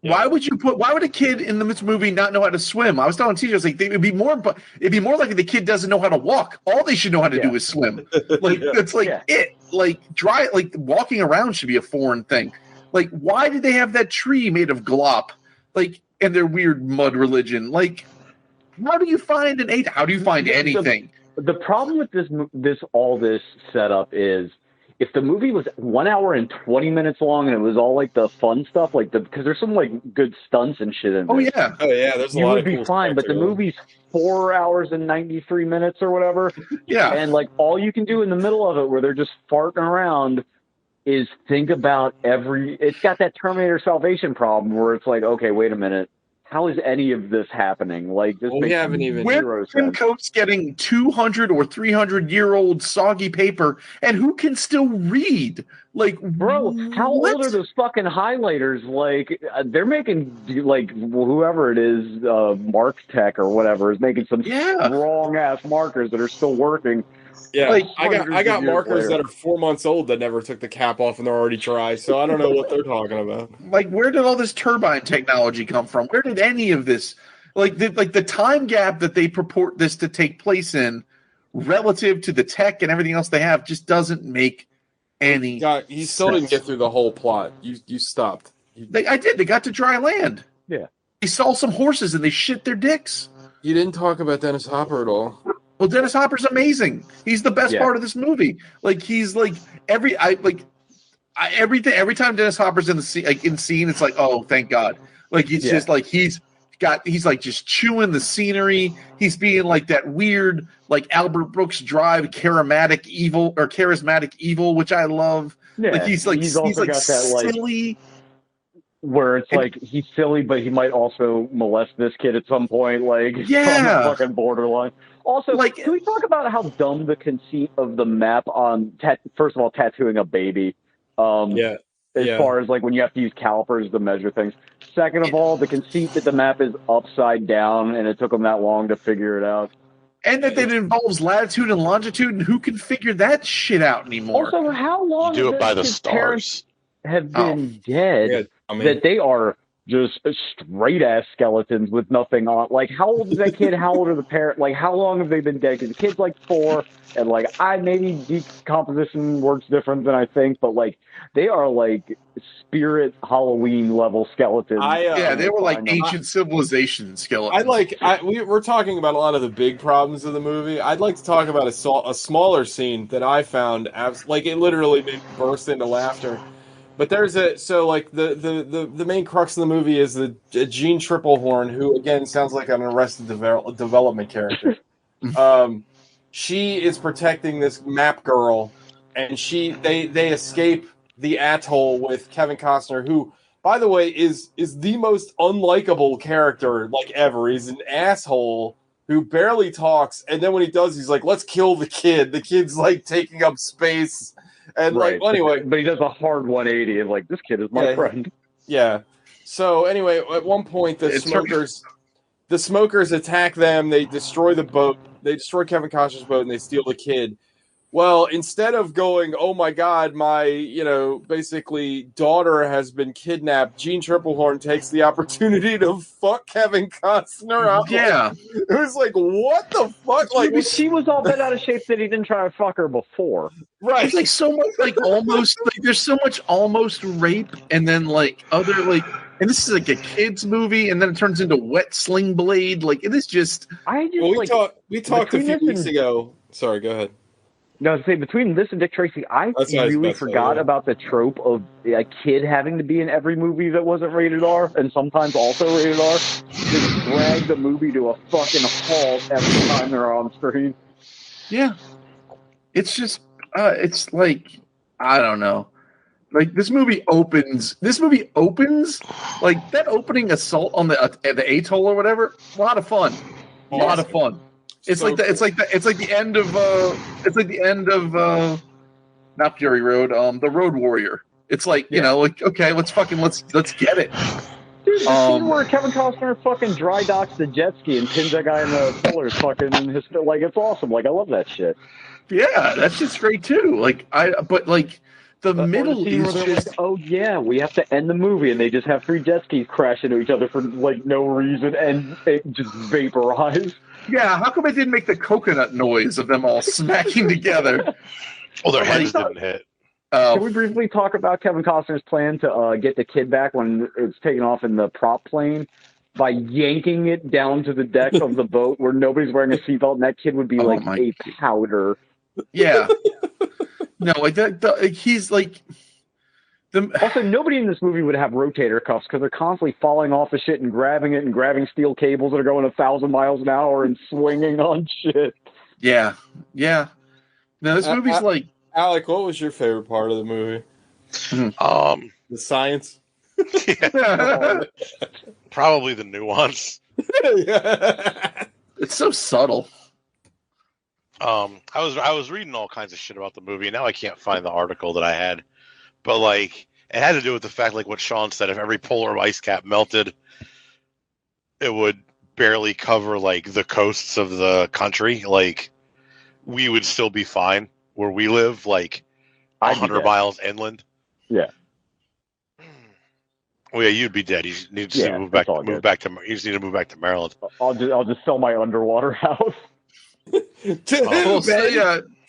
Why would a kid in the movie not know how to swim? I was telling teachers like it'd be more likely the kid doesn't know how to walk. All they should know how to do is swim. Like it's like walking around should be a foreign thing. Like why did they have that tree made of glop? Like and their weird mud religion. Like how do you find how do you find anything? The problem with this setup is if the movie was 1 hour and 20 minutes long and it was all like the fun stuff, like because there's some like good stunts and shit in there. Oh yeah, there's a lot of cool. You would be fine, but the movie's 4 hours and 93 minutes or whatever. Yeah, and like all you can do in the middle of it, where they're just farting around, is think about It's got that Terminator Salvation problem where it's like, okay, wait a minute. How is any of this happening? Like this we haven't even. Where Tim Coates getting 200 or 300-year-old soggy paper, and who can still read? Like, bro, how old are those fucking highlighters? Like, they're making like whoever it is, Mark Tech or whatever, is making some strong ass markers that are still working. Yeah, like, I got markers that are 4 months old that never took the cap off and they're already dry, so I don't know what they're talking about. Like, where did all this turbine technology come from? Where did any of this, the time gap that they purport this to take place in, relative to the tech and everything else they have, just doesn't make any. You still didn't get through the whole plot. You stopped. I did. They got to dry land. Yeah, they saw some horses and they shit their dicks. You didn't talk about Dennis Hopper at all. Well, Dennis Hopper's amazing. He's the best part of this movie. Like he's like every time Dennis Hopper's in the scene, it's like, oh, thank God. Like it's just like he's like just chewing the scenery. He's being like that weird like Albert Brooks Drive charismatic evil, which I love. Yeah, like he's like got that silly. Where it's like he's silly, but he might also molest this kid at some point. Like on the fucking borderline. Also, like, can we talk about how dumb the conceit of the map on first of all tattooing a baby? As far as like when you have to use calipers to measure things. Second of all, the conceit that the map is upside down and it took them that long to figure it out. And that it involves latitude and longitude, and who can figure that shit out anymore? Also, how long you do it by the stars? Have been dead that they are just straight ass skeletons with nothing on. Like, how old is that kid? How old are the parents? Like, how long have they been dead? Because the kid's like 4, and like, maybe decomposition works different than I think, but like, they are like spirit Halloween level skeletons. They were like ancient civilization skeletons. We're talking about a lot of the big problems of the movie. I'd like to talk about a smaller scene that I found like it literally made me burst into laughter. But there's the main crux of the movie is Jean Triplehorn, who again sounds like an Arrested Development character. She is protecting this map girl, and they escape the atoll with Kevin Costner, who, by the way, is the most unlikable character like ever. He's an asshole who barely talks, and then when he does, he's like, "Let's kill the kid." The kid's like taking up space. And right. Anyway, but he does a hard 180 and like, this kid is my friend. Yeah. So anyway, at one point the smokers attack them. They destroy the boat. They destroy Kevin Costner's boat and they steal the kid. Well, instead of going, "Oh my God, my basically daughter has been kidnapped," Jean Triplehorn takes the opportunity to fuck Kevin Costner up. Yeah, it was like, what the fuck? Like, she was all bent out of shape that he didn't try to fuck her before. Right? It's like so much, like almost, like there's so much almost rape, and then like other like, and this is like a kids movie, and then it turns into Wet Sling Blade. Like it is just. We talked a few weeks ago. Sorry, go ahead. No, I was saying, between this and Dick Tracy, I really forgot about the trope of a kid having to be in every movie that wasn't rated R, and sometimes also rated R. Just drag the movie to a fucking halt every time they're on screen. Yeah. It's just, it's like, I don't know. Like, this movie opens, like, that opening assault on the atoll or whatever, a lot of fun. A lot of fun. It's like the end of not Fury Road, the Road Warrior. It's like, like, okay, let's get it. Dude, the scene where Kevin Costner fucking dry docks the jet ski and pins that guy in the pillars fucking in his, like, it's awesome. Like, I love that shit. Yeah, that's just great too. Like, the middle is just, like, oh yeah, we have to end the movie, and they just have 3 jet skis crash into each other for like no reason, and it just vaporize. Yeah, how come it didn't make the coconut noise of them all smacking together? Well, their heads didn't hit. Can we briefly talk about Kevin Costner's plan to get the kid back when it's taken off in the prop plane by yanking it down to the deck of the boat where nobody's wearing a seatbelt, and that kid would be like a powder. Yeah. No, like that. He's like. Also, nobody in this movie would have rotator cuffs because they're constantly falling off of shit and grabbing it and grabbing steel cables that are going 1,000 miles an hour and swinging on shit. Yeah. No, this movie's like. Alec, what was your favorite part of the movie? The science. Yeah. Probably the nuance. It's so subtle. I was reading all kinds of shit about the movie, and now I can't find the article that I had. But, like, it had to do with the fact, like what Sean said, if every polar ice cap melted, it would barely cover, like, the coasts of the country. Like, we would still be fine where we live, like, 100 miles inland. Yeah. Well, yeah, you'd be dead. You need to move back to Maryland. I'll just sell my underwater house. To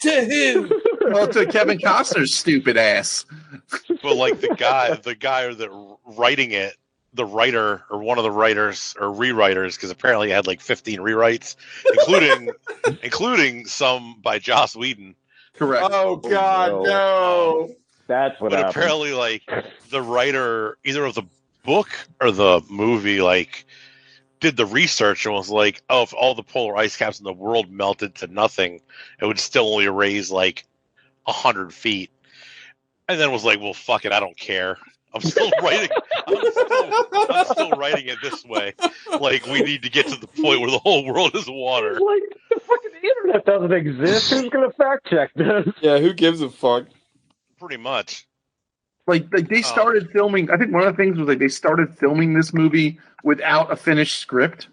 him. Well, to Kevin Costner's stupid ass. But like the guy that writing it, the writer or one of the writers or rewriters, because apparently it had like 15 rewrites, including some by Joss Whedon. Correct. Oh God, no. That's what. But happened. Apparently, like the writer, either of the book or the movie, like did the research and was like, oh, if all the polar ice caps in the world melted to nothing, it would still only raise like 100 feet. And then was like, well, fuck it, I don't care. I'm still writing. I'm still writing it this way. Like, we need to get to the point where the whole world is water. Like, the fucking internet doesn't exist. Who's gonna fact check this? Yeah, who gives a fuck? Pretty much. Like they started filming. I think one of the things was like they started filming this movie without a finished script.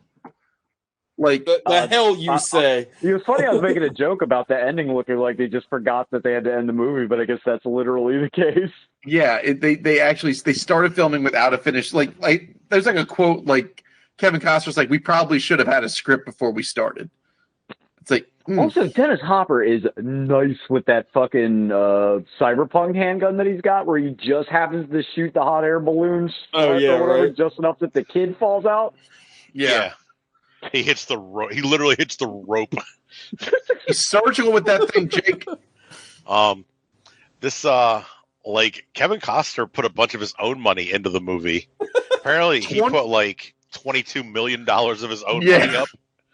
Like The hell you say? It was funny. I was making a joke about the ending looking like they just forgot that they had to end the movie, but I guess that's literally the case. yeah, they actually they started filming without a finish. Like there's like a quote like Kevin Costner's like, we probably should have had a script before we started. It's like Also, Dennis Hopper is nice with that fucking cyberpunk handgun that he's got, where he just happens to shoot the hot air balloons. Right. Just enough that the kid falls out. Yeah. He hits the rope. He literally hits the rope. he's surgical with that thing, Jake. This like Kevin Costner put a bunch of his own money into the movie. Apparently, he put like $22 million of his own money up.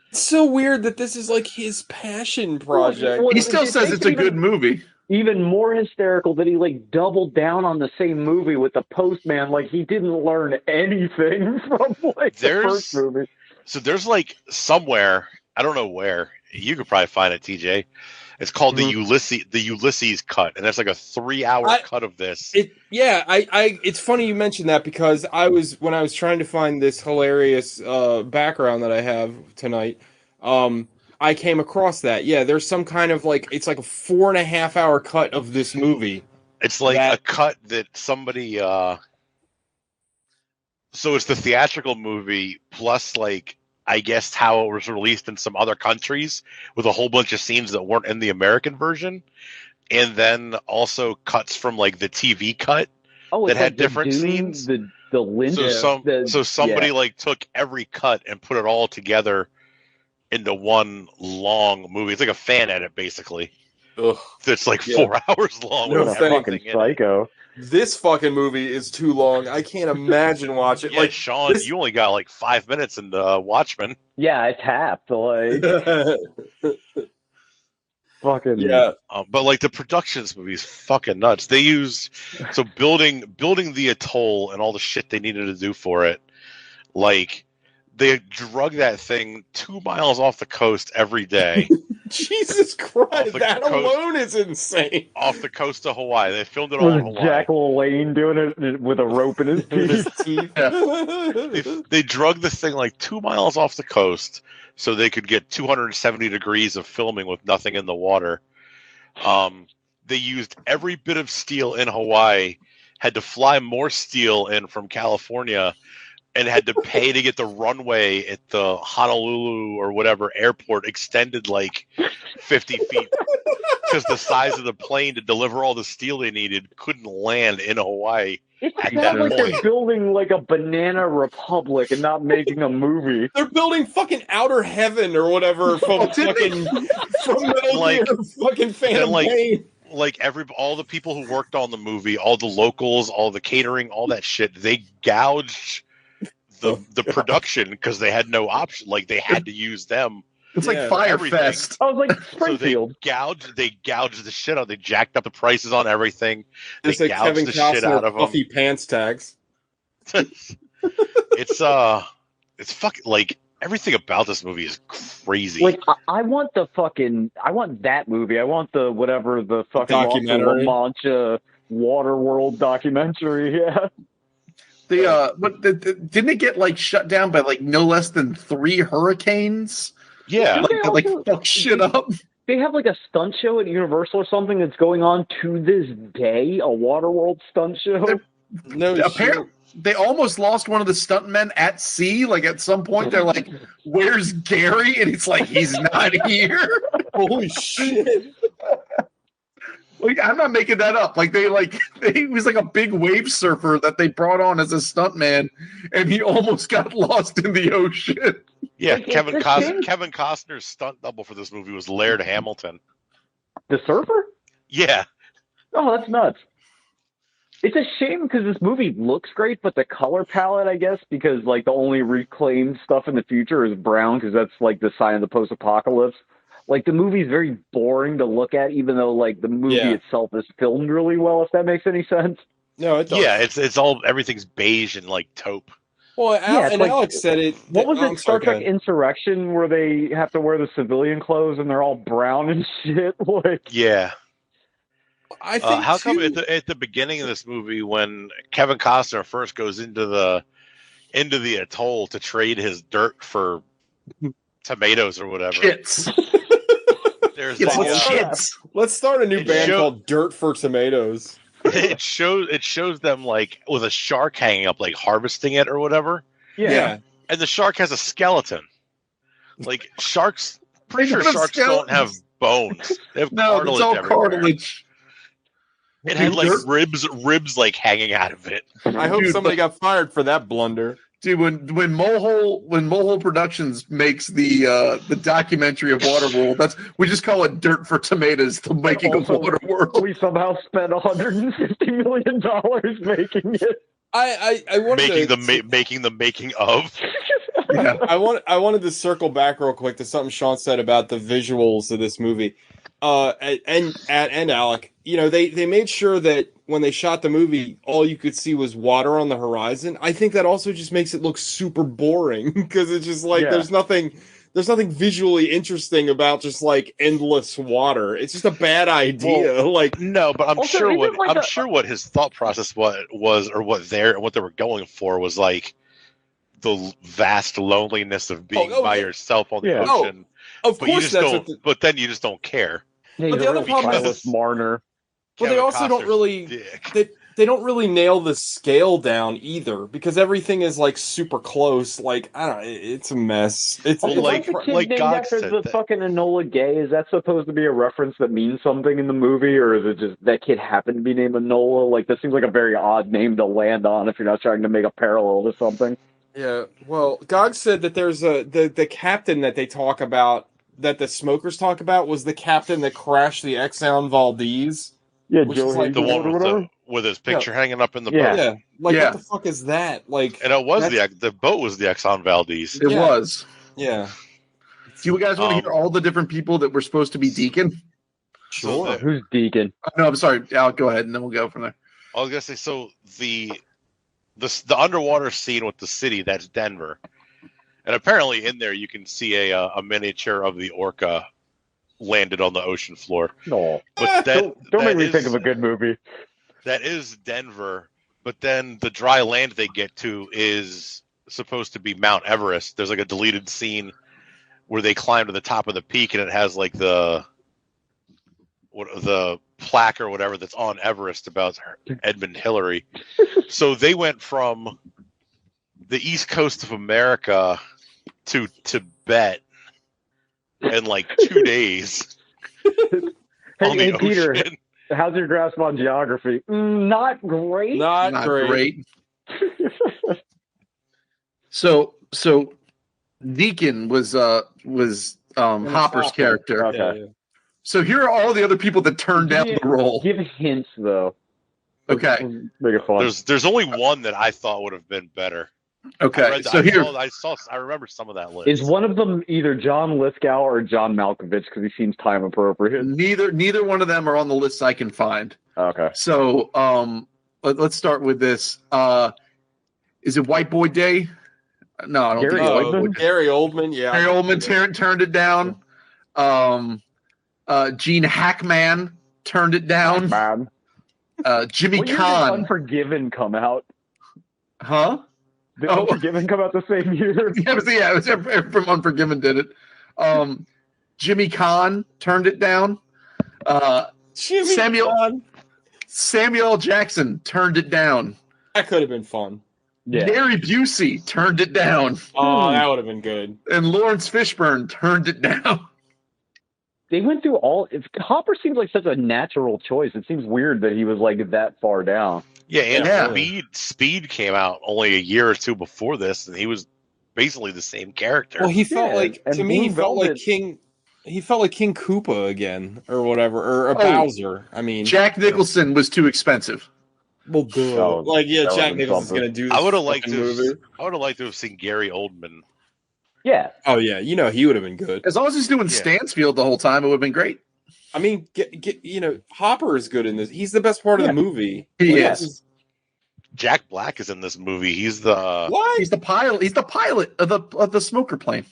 It's so weird that this is like his passion project. He still says it's a good movie. Even more hysterical that he like doubled down on the same movie with The Postman. Like he didn't learn anything from like the first movie. So there's like somewhere, I don't know where, you could probably find it, TJ. It's called the Ulysses cut, and that's like a 3-hour cut of this. It's funny you mentioned that because when I was trying to find this hilarious background that I have tonight, I came across that. Yeah, there's some kind of like it's like a 4.5-hour cut of this movie. It's like a cut that somebody. So it's the theatrical movie plus like. I guess how it was released in some other countries with a whole bunch of scenes that weren't in the American version. And then also cuts from like the TV cut that had different scenes. The Lynch. So somebody like took every cut and put it all together into one long movie. It's like a fan edit basically. Ugh. That's like 4 hours long. What a fucking psycho. This fucking movie is too long. I can't imagine watching. Yeah, like Sean, you only got like 5 minutes in Watchmen. Yeah, it's half. Like fucking but like the production of this movie is fucking nuts. They used building the atoll and all the shit they needed to do for it. Like they drug that thing 2 miles off the coast every day. Jesus Christ, that alone is insane. Off the coast of Hawaii. They filmed it all in Hawaii. Jack LaLanne doing it with a rope in his teeth. They drug the thing like 2 miles off the coast so they could get 270 degrees of filming with nothing in the water. They used every bit of steel in Hawaii, had to fly more steel in from California, and had to pay to get the runway at the Honolulu or whatever airport extended like 50 feet because the size of the plane to deliver all the steel they needed couldn't land in Hawaii. It's not like they're building like a banana republic and not making a movie. They're building fucking Outer Heaven or whatever from fucking Metal Gear, fucking Phantom Pain. Like all the people who worked on the movie, all the locals, all the catering, all that shit, they gouged the production because they had no option. Like they had to use them. It's like Firefest. I was like Springfield. So they gouged the shit out. They jacked up the prices on everything. They like gouged Kevin the shit out of them. Puffy pants tags. It's fucking like everything about this movie is crazy. Like I want that movie. I want the whatever the fucking documentary. La Mancha Waterworld documentary. Yeah. Didn't it get like shut down by like no less than 3 hurricanes? Yeah, like fuck shit up. They have like a stunt show at Universal or something that's going on to this day. A Waterworld stunt show. Apparently, they almost lost one of the stuntmen at sea. Like at some point, they're like, "Where's Gary?" And it's like he's not here. Holy shit! Like, I'm not making that up. Like he was like a big wave surfer that they brought on as a stuntman, and he almost got lost in the ocean. Yeah, Kevin Costner's stunt double for this movie was Laird Hamilton. The surfer? Yeah. Oh, that's nuts. It's a shame because this movie looks great, but the color palette, I guess, because like the only reclaimed stuff in the future is brown because that's like the sign of the post-apocalypse. Like the movie's very boring to look at, even though like the movie itself is filmed really well. If that makes any sense. No, it doesn't. Yeah, it's all everything's beige and like taupe. Well, Alex said it. What was it? Star Trek Insurrection, where they have to wear the civilian clothes and they're all brown and shit. Like, yeah. I think how come at the beginning of this movie, when Kevin Costner first goes into the atoll to trade his dirt for tomatoes or whatever. Shits. There's It's the, shits. Let's start a new It band show- called Dirt for Tomatoes. it shows them like with a shark hanging up, like harvesting it or whatever, Yeah. and the shark has a skeleton. Like sharks, pretty They sure don't have sharks don't have skeletons. bones. They have No, cartilage it's all everywhere. cartilage. It had like Dirt- ribs like hanging out of it. I hope Dude, somebody got fired for that blunder. Dude, when Mulehole Productions makes the documentary of Waterworld, we just call it Dirt for Tomatoes, the making of Also, Waterworld. We somehow spent $150 million making it. I wanted Making the making of. Yeah. I wanted to circle back real quick to something Sean said about the visuals of this movie. And Alec, you know, they made sure that when they shot the movie, all you could see was water on the horizon. I think that also just makes it look super boring because it's just like there's nothing visually interesting about just like endless water. It's just a bad idea. Well, like no, but I'm Also, sure is what it like what his thought process was or what they were going for was like the vast loneliness of being by yourself on the Yeah. ocean. of But you course just that's don't. what But then you just don't care. Yeah, But the other problem is- Silas Marner. Well, they Kevin also don't Costner's really- dick. they don't really nail the scale down either because everything is like super close. Like I don't know, it's a mess. It's Also, like- wasn't the kid like named God after said the that- fucking Enola Gay? Is that supposed to be a reference that means something in the movie, or is it just that kid happened to be named Enola? Like, that seems like a very odd name to land on if you're not trying to make a parallel to something. Yeah, well, Gog said that there's the captain that they talk about, that the smokers talk about, was the captain that crashed the Exxon Valdez. Yeah, Which is Joe like The Higgins one or whatever. with his picture hanging up in the Yeah. boat, Yeah, like Yeah. what the fuck is that? Like, and it was that's- the boat was the Exxon Valdez. It Yeah. was. yeah, Do you guys want to hear all the different people that were supposed to be Deacon? So the- Who's Deacon? No, I'm sorry. Al, go ahead, and then we'll go from there. I was gonna say, so the underwater scene with the city, that's Denver, and apparently in there you can see a miniature of the orca landed on the ocean floor. No, But that don't make me is- think of a good movie. That is Denver, but then the dry land they get to is supposed to be Mount Everest. There's like a deleted scene where they climb to the top of the peak, and it has like the plaque or whatever that's on Everest about Edmund Hillary. So they went from the east coast of America to Tibet in like 2 days on the Hey, Peter, ocean. how's your grasp on geography? Not great. not, Not great. great. So Deacon was Hopper's character. Okay. Yeah, yeah. So here are all the other people that turned down the role. Give hints though. Okay. Make it fun. There's only one that I thought would have been better. Okay. So here, I remember some of that list. Is one of them either John Lithgow or John Malkovich? Because he seems time appropriate. neither one of them are on the list I can find. Okay. So let's start with this. Is it White Boy Day? No, I don't Gary think it's White Boy Oldman? Day. Gary Oldman, yeah. Gary Oldman turned it down. Gene Hackman turned it down. Man. Jimmy What year did Kahn. Unforgiven come out? Huh? Did Oh. Unforgiven come out the same year? It was from Unforgiven did it. Jimmy Kahn turned it down. Jimmy Samuel- Kahn. Samuel L. Jackson turned it down. That could have been fun. Yeah. Gary Busey turned it down. Oh, that would have been good. And Lawrence Fishburne turned it down. They went through all. Hopper seems like such a natural choice. It seems weird that he was like that far down. Yeah, and Yeah. Speed came out only a year or two before this, and he was basically the same character. Well, he felt Yeah, like and to me, he Blue felt like Velvet- King. He felt like King Koopa again, or whatever, or a Oh. Bowser. I mean, Jack Nicholson was too expensive. well, duh. Oh, Like, yeah, that Jack would've been Nicholson's something. gonna do. I This would have liked fucking to. movie. I would have liked to have seen Gary Oldman. Yeah. Oh yeah, you know he would have been good. As long as he's doing Yeah. Stansfield the whole time, it would have been great. I mean, Hopper is good in this. He's the best part of the movie. He Like, is. Jack Black is in this movie. He's the. What? He's the pilot. He's the pilot of the smoker plane.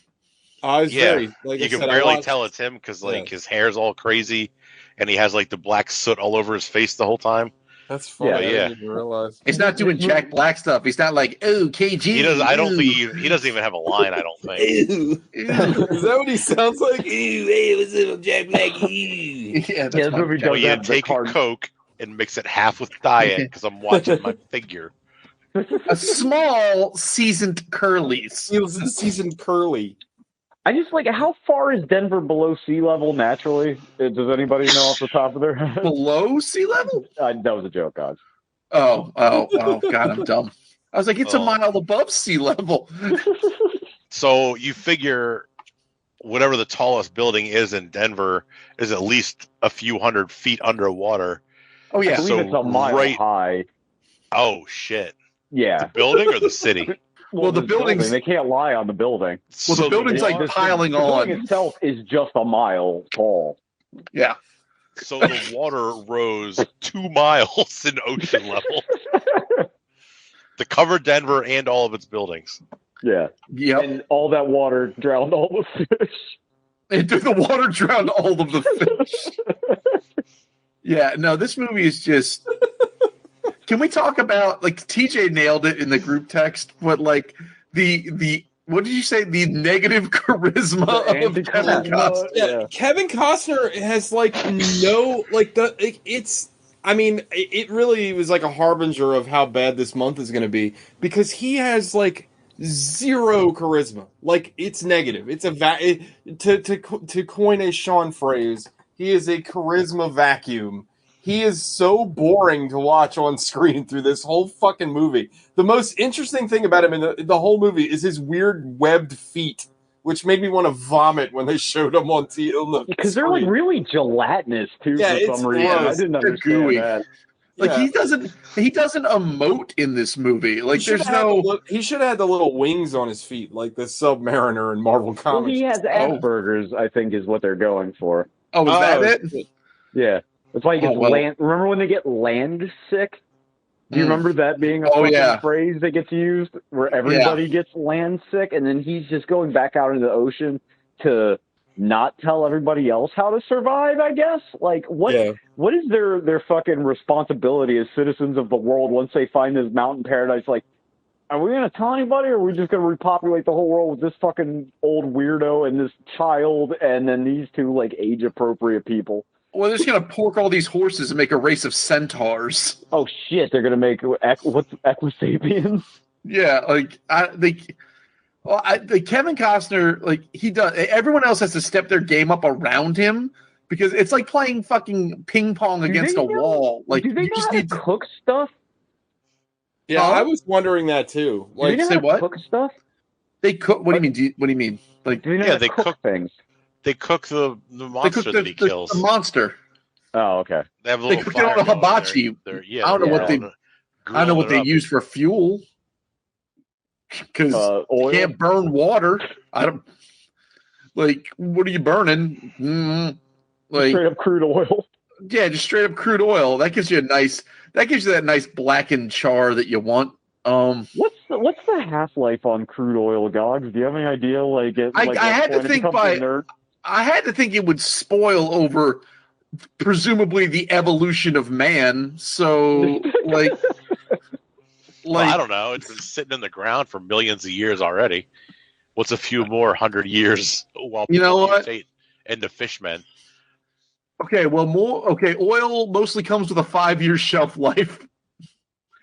I was Yeah, very like You I can said, I barely watched- tell it's him because like Yeah. his hair's all crazy, and he has like the black soot all over his face the whole time. That's funny. Yeah. I didn't even realize. He's not doing Jack Black stuff. He's not like, oh, KG. He does. I don't ooh, think he doesn't even have a line. I don't think. ooh, Is ooh. that what he sounds like? Ooh, hey, what's up, Jack Black? Ooh. Yeah, that's this my movie Jack. Well, you have the take a card- Coke and mix it half with diet because I'm watching my figure. A small seasoned Curly's. He was seasoned curly. I just like, how far is Denver below sea level naturally? Does anybody know off the top of their head? Below sea level? That was a joke, guys. Oh, God, I'm dumb. I was like, it's a mile above sea level. So you figure whatever the tallest building is in Denver is at least a few hundred feet underwater. Oh, I yeah. believe So it's a mile right- high. Oh shit! The Yeah. building or the city? Well, the this building's- building, they can't lie on the building. Well, the building's like This- piling the building on. itself is just a mile tall. Yeah. So the water rose 2 miles in ocean level to cover Denver and all of its buildings. Yeah. Yep. And all that water drowned all the fish. And the water drowned all of the fish. Yeah, no, this movie is just. Can we talk about, like, TJ nailed it in the group text, but like the what did you say? The negative charisma of Kevin Costner. Yeah, Kevin Costner has like no like the it's. I mean, it really was like a harbinger of how bad this month is going to be because he has like zero charisma. Like it's negative. It's to coin a Sean phrase. He is a charisma vacuum. He is so boring to watch on screen through this whole fucking movie. The most interesting thing about him in the whole movie is his weird webbed feet, which made me want to vomit when they showed him on TV. Because they're like really gelatinous too Yeah, for it's some reason. gross. I didn't They're understand gooey. that. Like Yeah. he doesn't emote in this movie. Like there's no. He should have had the little wings on his feet, like the Submariner in Marvel Well, Comics. he has Asperger's, I think, is what they're going for. Oh, is that it? Yeah. That's why he gets Oh, well. land. Remember when they get land sick? Do you remember that being a Oh, fucking yeah. phrase that gets used where everybody gets land sick and then he's just going back out into the ocean to not tell everybody else how to survive, I guess? Like what is their fucking responsibility as citizens of the world once they find this mountain paradise? Like, are we gonna tell anybody or are we just gonna repopulate the whole world with this fucking old weirdo and this child and then these two like age appropriate people? Well, they're just gonna pork all these horses and make a race of centaurs. Oh shit! They're gonna make what's Equisapiens? Yeah, like the Kevin Costner, like he does. Everyone else has to step their game up around him because it's like playing fucking ping pong against a wall. Like do they you know just how to need to cook stuff? Yeah, Huh? I was wondering that too. Do they Like, know say how to what? cook stuff? They cook. What do you mean? What do you mean? Like Do they know Yeah, how to they cook cook- things? They cook the they monster cook that he kills. the monster. Oh, okay. They have a They little cook it on fire a going. hibachi. Yeah, I don't know what they- I don't know what they use for fuel because Oil. you can't burn water. I don't like. What are you burning? Like Straight up crude oil. yeah, just straight up crude oil. That gives you a nice. That gives you that nice blackened char that you want. What's the half life on crude oil, Gogs? Do you have any idea? Like, I had to think I had to think it would spoil over, presumably the evolution of man. So like. Well, I don't know. It's been sitting in the ground for millions of years already. What's a few more 100 years while You know people what? mutate into fishmen? Okay, well, oil mostly comes with a 5-year shelf life,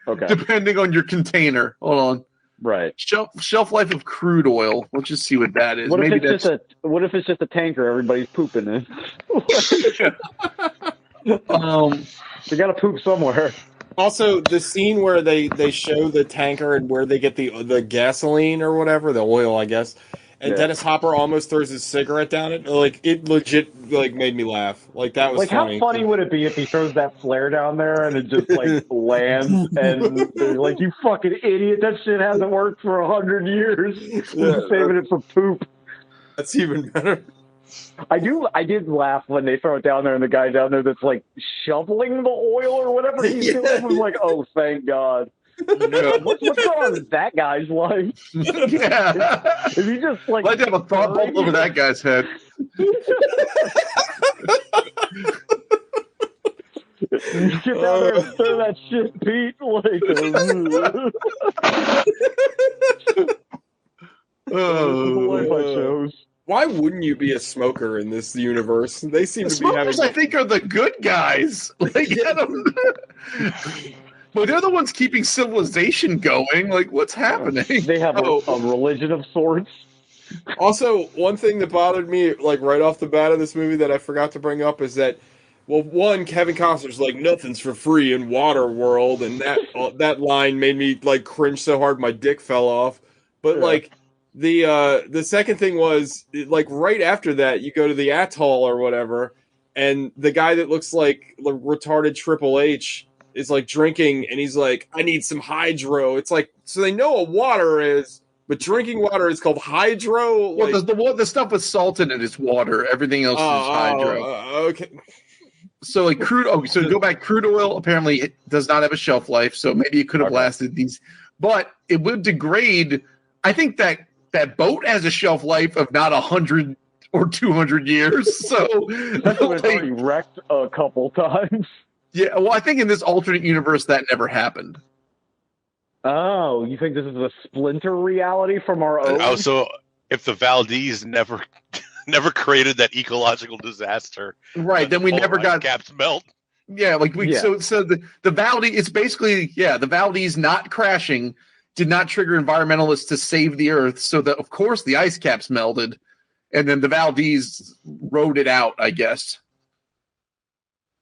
Okay, depending on your container. Hold on, right. shelf life of crude oil. Let's just see what that is. What if Maybe it's that's what if it's just a tanker everybody's pooping in? They gotta poop somewhere. also, the scene where they show the tanker and where they get the gasoline or whatever, the oil, I guess. And Yeah. Dennis Hopper almost throws his cigarette down it. Like it legit like made me laugh. Like that was Like, funny. how funny would it be if he throws that flare down there and it just like lands and they're like, "You fucking idiot! That shit hasn't worked for 100 years. We're Yeah, saving it for poop." That's even better. I did laugh when they throw it down there and the guy down there that's like shoveling the oil or whatever he's Yeah. doing was like, "Oh, thank God." What's going on with that guy's life? yeah. Is he just like? I'd like to have a thought bolt over that guy's head. Get down there and stir that shit, Pete. The life I chose. Why wouldn't you be a smoker in this universe? They seem The to be having. smokers, I think, are the good guys. Like, I don't... But they're the ones keeping civilization going. Like, what's happening? They have a religion of sorts. Also, one thing that bothered me, like right off the bat of this movie, that I forgot to bring up is that, well, one, Kevin Costner's like, nothing's for free in Waterworld, and that line made me like cringe so hard my dick fell off. But like the second thing was, like, right after that, you go to the atoll or whatever, and the guy that looks like retarded Triple H is like drinking, and he's like, I need some hydro. It's like, so they know what water is, but drinking water is called hydro. Well, Like, the stuff with salt in it is water. Everything else is hydro. Okay. So like crude. Oh, so to go back, crude oil apparently it does not have a shelf life. So maybe it could have lasted these, but it would degrade. I think that boat has a shelf life of not 100 or 200 years. So It's already wrecked a couple times. Yeah, well, I think in this alternate universe that never happened. Oh, you think this is a splinter reality from our own? Oh, so if the Valdez never created that ecological disaster, Right? Then we never got caps melt. Yeah, like so the Valdez. It's basically the Valdez not crashing did not trigger environmentalists to save the Earth. So that of course the ice caps melted, and then the Valdez rode it out, I guess,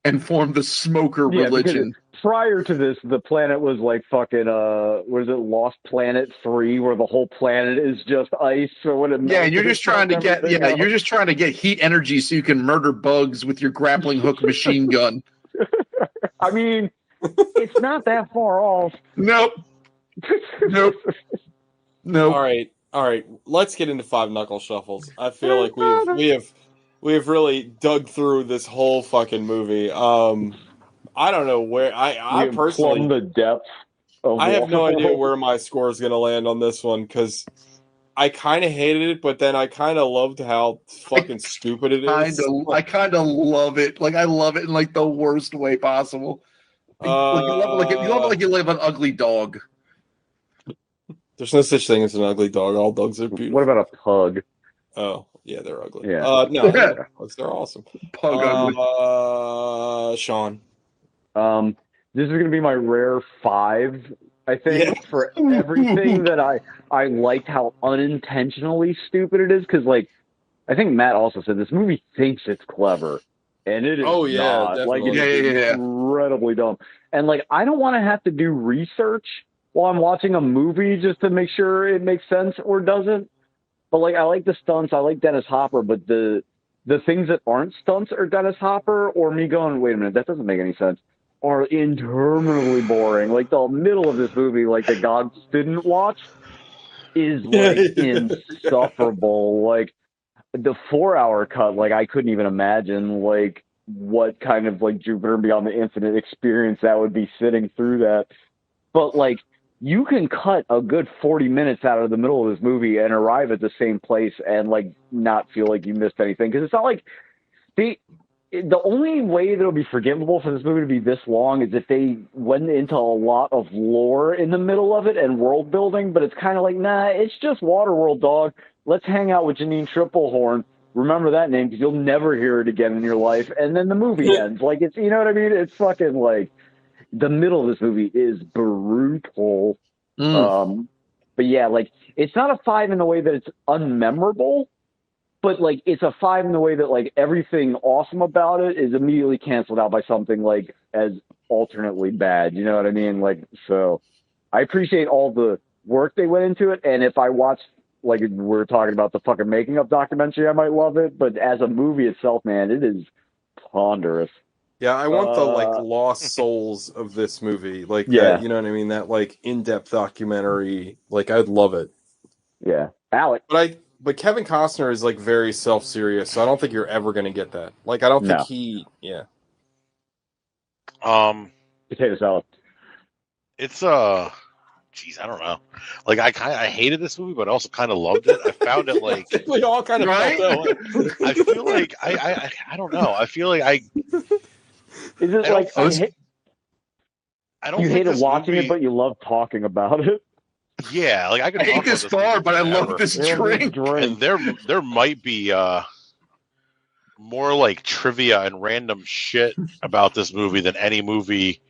and formed the smoker religion. Prior to this, the planet was like fucking what is it, Lost Planet 3, where the whole planet is just ice. So when it and you're just trying to get you're just trying to get heat energy so you can murder bugs with your grappling hook machine gun. I mean, it's not that far off. Nope. Nope. All right. Let's get into Five Knuckle Shuffles. I feel like we have really dug through this whole fucking movie. I don't know where I personally plumbed the depth. I have no idea where my score is going to land on this one because I kind of hated it, but then I kind of loved how fucking stupid it is. I kind of love it. Like I love it in like the worst way possible. You love it like you live an ugly dog. There's no such thing as an ugly dog. All dogs are beautiful. What about a pug? Oh, yeah, they're ugly. Yeah. No, they're awesome. Pug ugly. Sean. This is going to be my rare 5, I think, for everything that I liked how unintentionally stupid it is. Because, like, I think Matt also said this movie thinks it's clever. And it is not. Like, it's incredibly dumb. And, like, I don't want to have to do research while I'm watching a movie just to make sure it makes sense or doesn't. But, like, I like the stunts. I like Dennis Hopper. But the things that aren't stunts or Dennis Hopper or me going, wait a minute, that doesn't make any sense, are interminably boring. Like the middle of this movie, like the gods didn't watch, is like insufferable. Like the 4-hour cut, like I couldn't even imagine like what kind of like Jupiter Beyond the Infinite experience that would be sitting through that. But like you can cut a good 40 minutes out of the middle of this movie and arrive at the same place and like not feel like you missed anything. Because it's not like the only way that it'll be forgivable for this movie to be this long is if they went into a lot of lore in the middle of it and world building, but it's kind of like, nah, it's just Waterworld, dog. Let's hang out with Janine Triplehorn. Remember that name because you'll never hear it again in your life. And then the movie ends. Like, it's, you know what I mean? It's fucking like, the middle of this movie is brutal. But yeah, like, it's not a 5 in the way that it's unmemorable, but like it's a 5 in the way that like everything awesome about it is immediately canceled out by something like as alternately bad. You know what I mean? Like, so I appreciate all the work they went into it. And if I watched, like we're talking about the fucking making of documentary, I might love it. But as a movie itself, man, it is ponderous. Yeah, I want the like lost souls of this movie. Like that, you know what I mean? That like in-depth documentary. Like I'd love it. Yeah. Alec. But Kevin Costner is like very self-serious, so I don't think you're ever going to get that. Like I don't think potato salad. It's geez, I don't know. Like I hated this movie, but I also kind of loved it. I found it like we all kind of right? felt that way. I feel like I don't know. I feel like Is it like I don't You think hated this watching movie, it, but you love talking about it. yeah, like I could I hate talk this about bar, movie but I love forever. this drink. And there might be more like trivia and random shit about this movie than any movie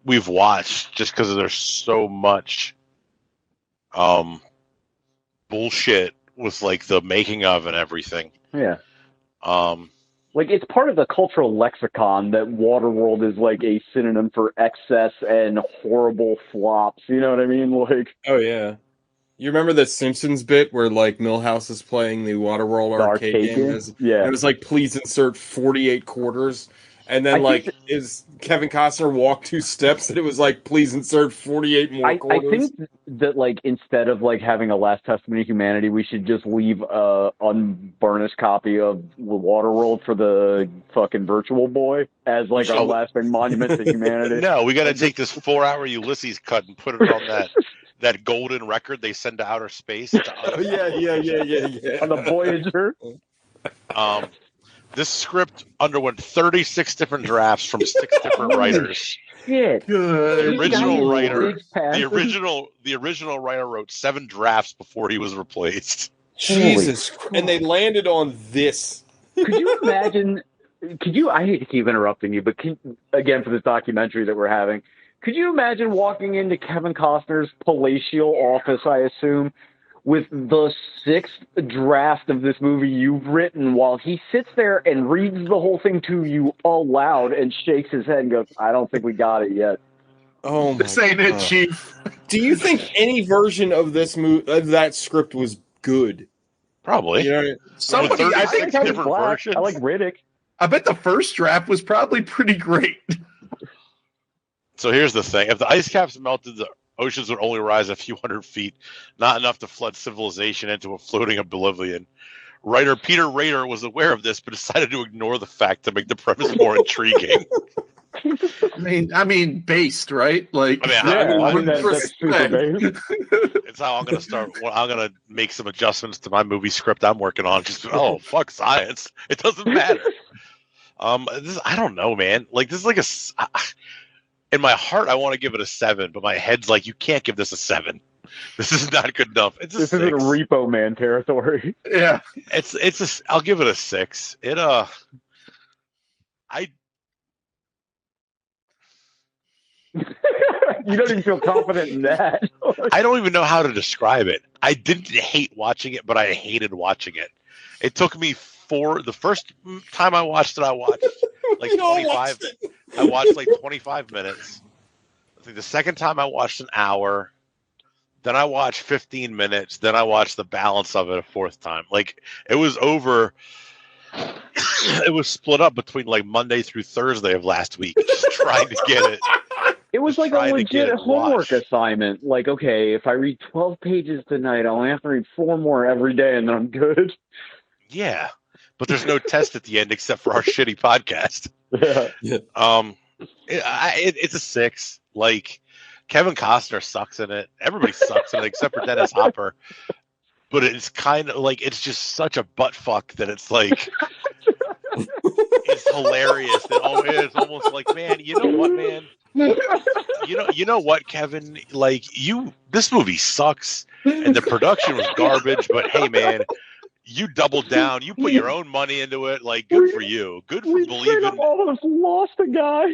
we've watched, just because there's so much bullshit with like the making of and everything. Yeah. Um, Like, it's part of the cultural lexicon that Waterworld is like a synonym for excess and horrible flops. You know what I mean? Like, Oh yeah. You remember the Simpsons bit where like Milhouse is playing the Waterworld the arcade game? game. Yeah. It was like, please insert 48 quarters. And then I think like is Kevin Costner walked 2 steps and it was like, please insert 48 more I quarters. think that, like, instead of like having a Last Testament of Humanity, we should just leave a unburnished copy of the Waterworld for the fucking Virtual Boy as like our So- lasting monument to humanity. no, we got to take this 4-hour Ulysses cut and put it on that golden record they send to outer space. Oh, yeah. On the Voyager. This script underwent 36 different drafts from 6 different writers. Shit. Good. The original writer, Big passes. the original writer wrote 7 drafts before he was replaced. Jesus Holy Christ. And they landed on this. Could you imagine? I hate to keep interrupting you, but again, for this documentary that we're having, could you imagine walking into Kevin Costner's palatial office, I assume, with the 6th draft of this movie you've written while he sits there and reads the whole thing to you aloud and shakes his head and goes, I don't think we got it yet. Oh my This ain't it, God. Chief. Do you think any version of this of that script was good? Probably. You know, Somebody, I 36 think, Kevin different Black. versions. I like Riddick. I bet the first draft was probably pretty great. So here's the thing: if the ice caps melted, the oceans would only rise a few hundred feet, not enough to flood civilization into a floating oblivion. Writer Peter Rader was aware of this, but decided to ignore the fact to make the premise more intriguing. I mean, based, right? Like, That's super base. It's how I'm gonna start. Well, I'm gonna make some adjustments to my movie script I'm working on. Just fuck science. It doesn't matter. I don't know, man. Like this is like in my heart, I want to give it a 7, but my head's like, you can't give this a 7. This is not good enough. It's a This 6. isn't Repo Man territory. yeah. I'll give it a 6. You don't even feel confident in that. I don't even know how to describe it. I didn't hate watching it, but I hated watching it. It took me the first time I watched it, I watched like 25. I watched like 25 minutes. I think the second time I watched an hour. Then I watched 15 minutes. Then I watched the balance of it a 4th time. Like it was over. It was split up between like Monday through Thursday of last week, just trying to get it. It was like a Trying to get legit it homework watched. assignment. Like, okay, if I read 12 pages tonight, I'll have to read 4 more every day, and then I'm good. Yeah, but there's no test at the end except for our shitty podcast. Yeah. It's a 6. Like Kevin Costner sucks in it. Everybody sucks in it except for Dennis Hopper. But it's kind of like it's just such a butt fuck that it's like it's hilarious. It's almost like, man, you know what, man? You know what, Kevin? Like this movie sucks, and the production was garbage. But hey, man, you doubled down. You put your own money into it. Like, good for you. Good for We straight up believing. almost lost a guy.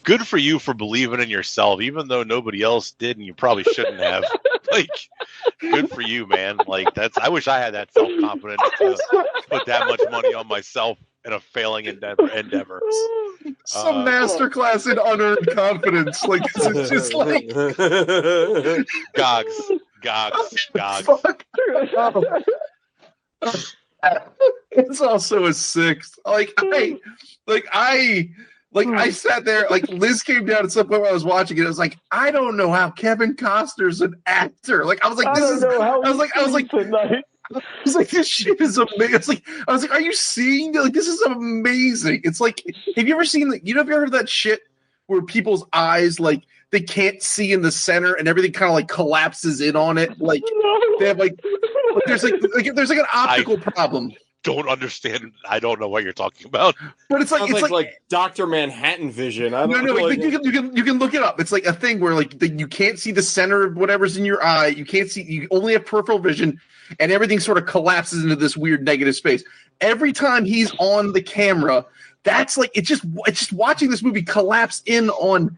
Good for you for believing in yourself, even though nobody else did, and you probably shouldn't have. Like, good for you, man. Like I wish I had that self confidence to put that much money on myself in a failing endeavor. Some masterclass in unearned confidence. Like, this is just like, Gogs. fuck. It's also a 6. I sat there, like Liz came down at some point when I was watching it. I was like, I don't know how Kevin Costner's an actor. Like, I was like, I was like, this shit is amazing. I was like, are you seeing? Like, this is amazing. It's like, have you ever seen have you ever heard of that shit where people's eyes, like, they can't see in the center and everything kind of like collapses in on it? Like, they have there's an optical problem. don't understand. I don't know what you're talking about. But it's like Sounds like Dr. Manhattan vision. I don't know. Like, you can look it up. It's like a thing where like you can't see the center of whatever's in your eye. You can't see. You only have peripheral vision, and everything sort of collapses into this weird negative space. Every time he's on the camera, that's like it's just watching this movie collapse in on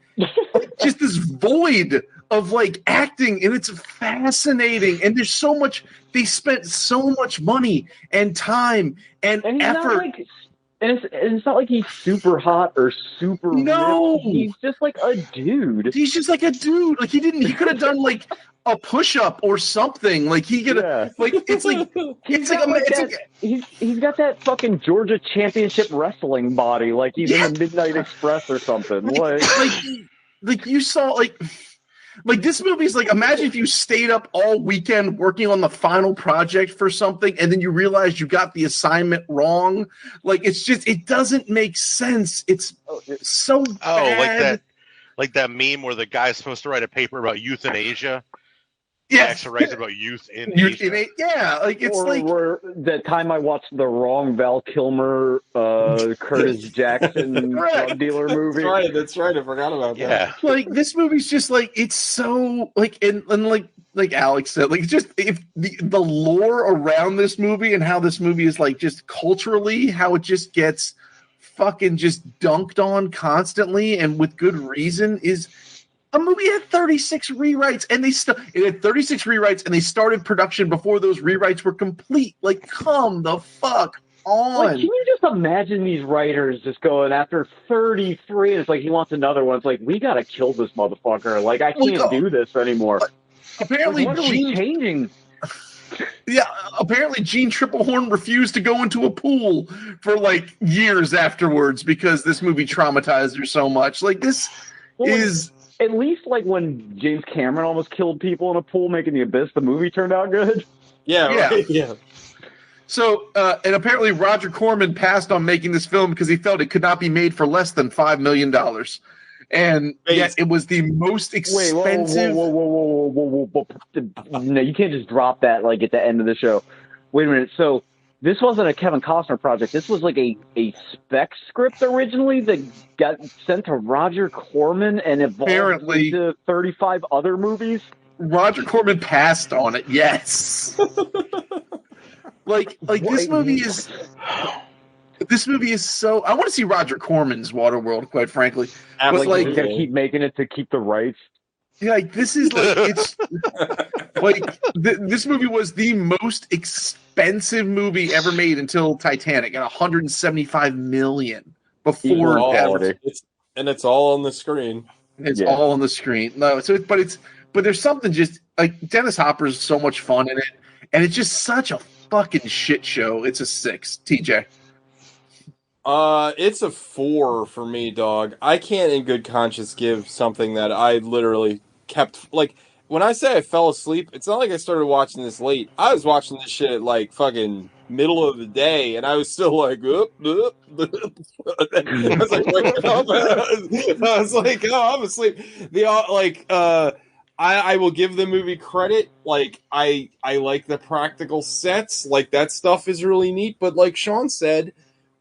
just this void of like acting, and it's fascinating. And there's so much. They spent so much money and time and effort. And it's not like he's super hot or super no. ripped. He's just like a dude. He's just like a dude. Like he could have done like a push-up or something. Like he could have he's got that fucking Georgia Championship wrestling body, like he's in the Midnight Express or something. Like you saw like this movie's like, imagine if you stayed up all weekend working on the final project for something and then you realize you got the assignment wrong. Like it's just, it doesn't make sense. It's so bad. Like that meme where the guy's supposed to write a paper about euthanasia. Yeah, actually writes about youth in Asia. Yeah, like it's or that time I watched the wrong Val Kilmer, Curtis Jackson drug dealer movie. That's right. I forgot about that. Like this movie's just like it's so like and like Alex said, like just if the lore around this movie and how this movie is like just culturally, how it just gets fucking just dunked on constantly and with good reason is. A movie had 36 rewrites, and it had 36 rewrites, and they started production before those rewrites were complete. Like, come the fuck on! Like, can you just imagine these writers just going after 33? It's like he wants another one. It's like we gotta kill this motherfucker. Like I can't do this anymore. Apparently, what are we changing? Yeah, apparently Gene Triplehorn refused to go into a pool for like years afterwards because this movie traumatized her so much. Like this is. At least, like, when James Cameron almost killed people in a pool making The Abyss, the movie turned out good. Yeah, right. Yeah. So, and apparently Roger Corman passed on making this film because he felt it could not be made for less than $5 million. And yet it was the most expensive... Whoa. No, you can't just drop that, like, at the end of the show. Wait a minute. So, this wasn't a Kevin Costner project. This was like a spec script originally that got sent to Roger Corman and evolved into 35 other movies. Roger Corman passed on it. Yes. like this movie is so. I want to see Roger Corman's Waterworld, quite frankly. But like, you gotta keep making it to keep the rights. Yeah, like this is like it's like this movie was the most expensive movie ever made until Titanic at $175 million before it's all on the screen. It's all on the screen. No, but there's something just like Dennis Hopper's so much fun in it, and it's just such a fucking shit show. It's a 6, TJ. It's a 4 for me, dog. I can't in good conscience give something that I literally kept, like, when I say I fell asleep, it's not like I started watching this late. I was watching this shit at, like, fucking middle of the day, and I was still like, I was like, waking up. I was like, oh, I'm asleep. I will give the movie credit. Like, I like the practical sets. Like, that stuff is really neat, but like Sean said,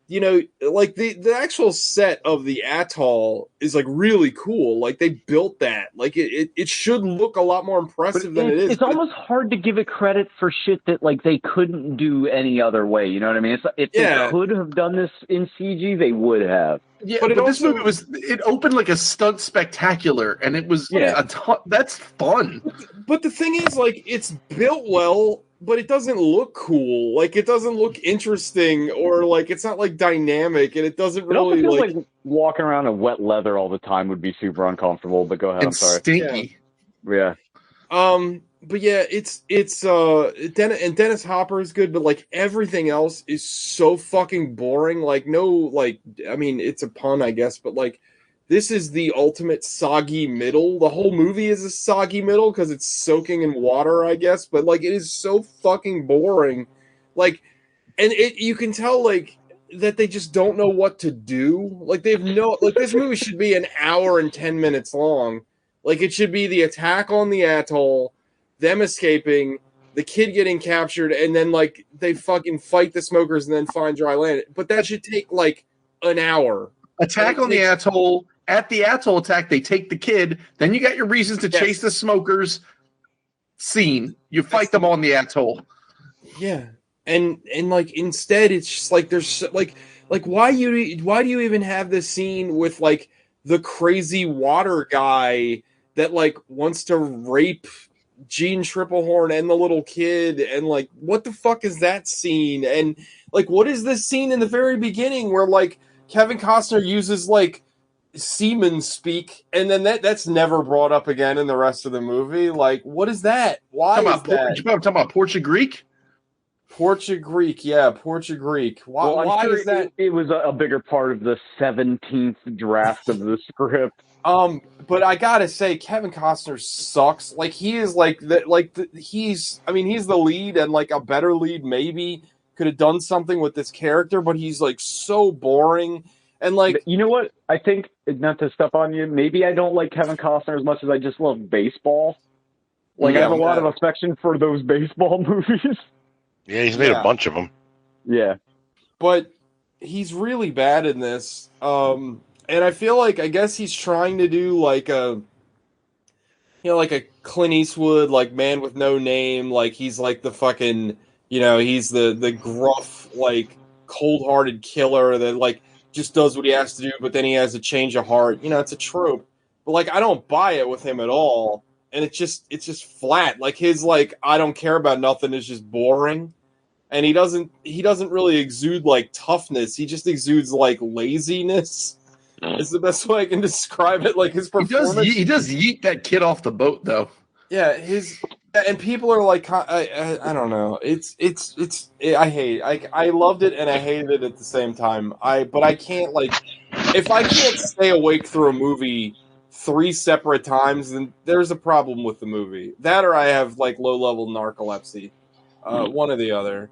you know, like the actual set of the atoll is like really cool. Like they built that. Like it should look a lot more impressive than it is. It's almost hard to give it credit for shit that like they couldn't do any other way. You know what I mean? If they could have done this in CG, they would have. Yeah, but this movie it opened like a stunt spectacular, and it was that's fun. But the thing is, like, it's built well, but it doesn't look cool. Like, it doesn't look interesting, or like it's not like dynamic, and it doesn't really feels like walking around in wet leather all the time would be super uncomfortable. But go ahead, I'm sorry. Stinky. Yeah. But yeah, it's Dennis Hopper is good, but like everything else is so fucking boring. Like I mean, it's a pun, I guess, but like this is the ultimate soggy middle. The whole movie is a soggy middle because it's soaking in water, I guess. But like it is so fucking boring. Like, and you can tell like that they just don't know what to do. Like they have this movie should be an hour and 10 minutes long. Like it should be the attack on the atoll, them escaping, the kid getting captured, and then like they fucking fight the smokers and then find dry land. But that should take like an hour. Attack on the atoll. At the atoll attack, they take the kid. Then you got your reasons to chase the smokers. Scene. You fight them on the atoll. Yeah, and like instead, it's just like there's like why do you even have this scene with like the crazy water guy that like wants to rape Gene Triplehorn and the little kid, and like what the fuck is that scene? And like what is this scene in the very beginning where like Kevin Costner uses like seaman speak, and then that's never brought up again in the rest of the movie? Like what is that? Why is that? You talking about Portugreek? Portugreek, yeah, Portugreek. Why sure is that? It was a bigger part of the 17th draft of the script. But I gotta say, Kevin Costner sucks. Like he is he's the lead, and like a better lead maybe could have done something with this character, but he's like so boring. And like, you know what? I think, not to step on you, maybe I don't like Kevin Costner as much as I just love baseball. Like I have a lot of affection for those baseball movies. Yeah, he's made a bunch of them. Yeah. But he's really bad in this. And I feel like, I guess he's trying to do like a Clint Eastwood, like Man with No Name. Like he's like the fucking, he's the gruff, like cold-hearted killer that like just does what he has to do, but then he has a change of heart. It's a trope. But like, I don't buy it with him at all. And it's just flat. Like his like I don't care about nothing is just boring, and he doesn't really exude like toughness. He just exudes like laziness. Is the best way I can describe it. Like his performance. He does yeet that kid off the boat though. Yeah, and people are like I don't know. I hate. I loved it and I hated it at the same time. But I can't like if I can't stay awake through a movie 3 separate times, then there's a problem with the movie. That or I have like low-level narcolepsy. One or the other.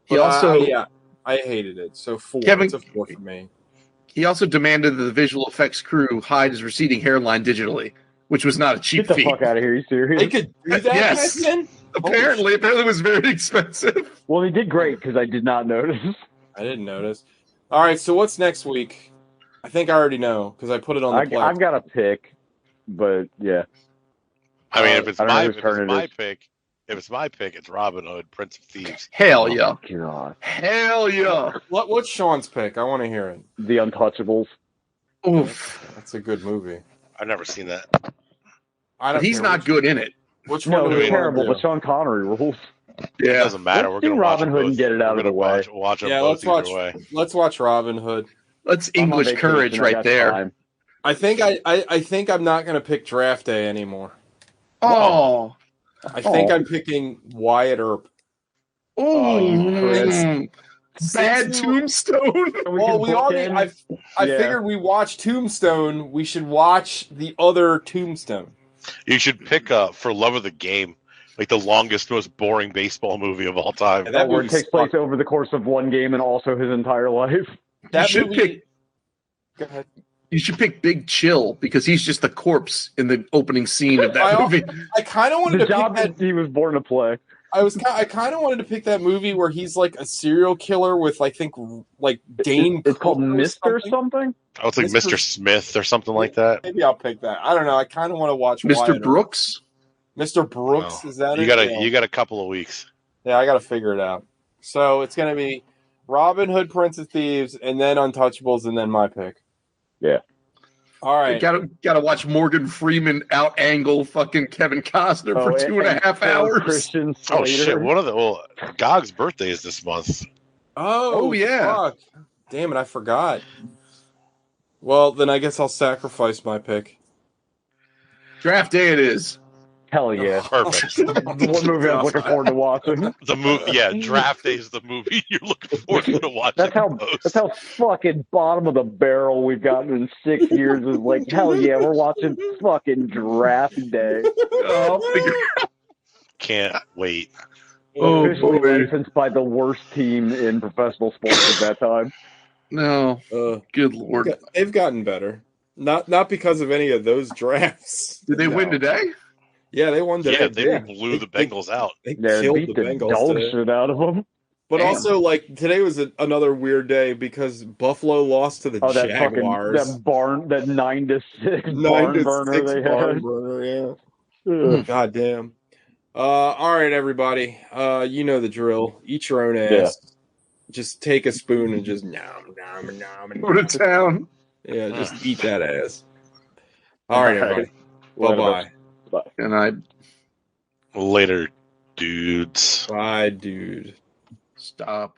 But I hated it. So 4. It's a 4 for me. He also demanded that the visual effects crew hide his receding hairline digitally, which was not a cheap feat. Get the fuck out of here! Are you serious? They could do that. Yes. Apparently it was very expensive. Well, he did great because I did not notice. I didn't notice. All right, so what's next week? I think I already know because I put it on the Plex. I've got a pick, but yeah. I mean, if it's my pick, it's Robin Hood, Prince of Thieves. Hell yeah! God. Hell yeah! What's Sean's pick? I want to hear it. The Untouchables. Oof, that's a good movie. I've never seen that. He's not good in it. Which one? No, it's terrible. But Sean Connery rules. Yeah, it doesn't matter. Let's do Robin Hood and get it out of the way. Watch them both either way. Let's watch Robin Hood. Let's English courage right there. Time. I think I'm not going to pick Draft Day anymore. Oh. I think I'm picking Wyatt Earp. Bad Tombstone. Well, we already. I figured we watched Tombstone. We should watch the other Tombstone. You should pick For Love of the Game, like the longest, most boring baseball movie of all time. Yeah, that movie takes place over the course of one game and also his entire life. That you should pick. Go ahead. You should pick Big Chill because he's just the corpse in the opening scene of that movie. I kind of wanted to pick that he was born to play. I kind of wanted to pick that movie where he's like a serial killer with I think like Dane. It's called Mr. something. Oh, it's like Mr. Smith or something like that. Maybe I'll pick that. I don't know. I kind of want to watch Mr. Brooks. Mr. Brooks, is that it? You got a couple of weeks. Yeah, I got to figure it out. So it's gonna be Robin Hood, Prince of Thieves, and then Untouchables, and then my pick. Yeah. All right. Gotta watch Morgan Freeman out angle fucking Kevin Costner for 2.5 hours. Oh shit! Gog's birthday is this month. Oh yeah. Fuck. Damn it! I forgot. Well, then I guess I'll sacrifice my pick. Draft Day it is. Hell yeah! Perfect. One movie I'm looking forward to watching. Draft Day is the movie you're looking forward to watching. That's how fucking bottom of the barrel we've gotten in 6 years. Is like, hell yeah, we're watching fucking Draft Day. Can't wait. Officially licensed by the worst team in professional sports at that time. No, good lord, they've gotten better. Not because of any of those drafts. Did they win today? Yeah, they won today. Yeah, they Yeah. blew the Bengals out. They Yeah, killed beat the the Bengals dog today. shit out of them. But Damn. also, like, today was another weird day because Buffalo lost to the Oh, that Jaguars. that 9-6 9 barn to burner 6 they barn had. burner, yeah. Ugh. God damn. All right, everybody. You know the drill. Eat your own Yeah. ass. Just take a spoon and just nom nom nom. Go to town. Yeah, just eat that ass. All right, everybody. Later, Bye-bye. Bye. And I Later, dudes. Bye, dude. stop.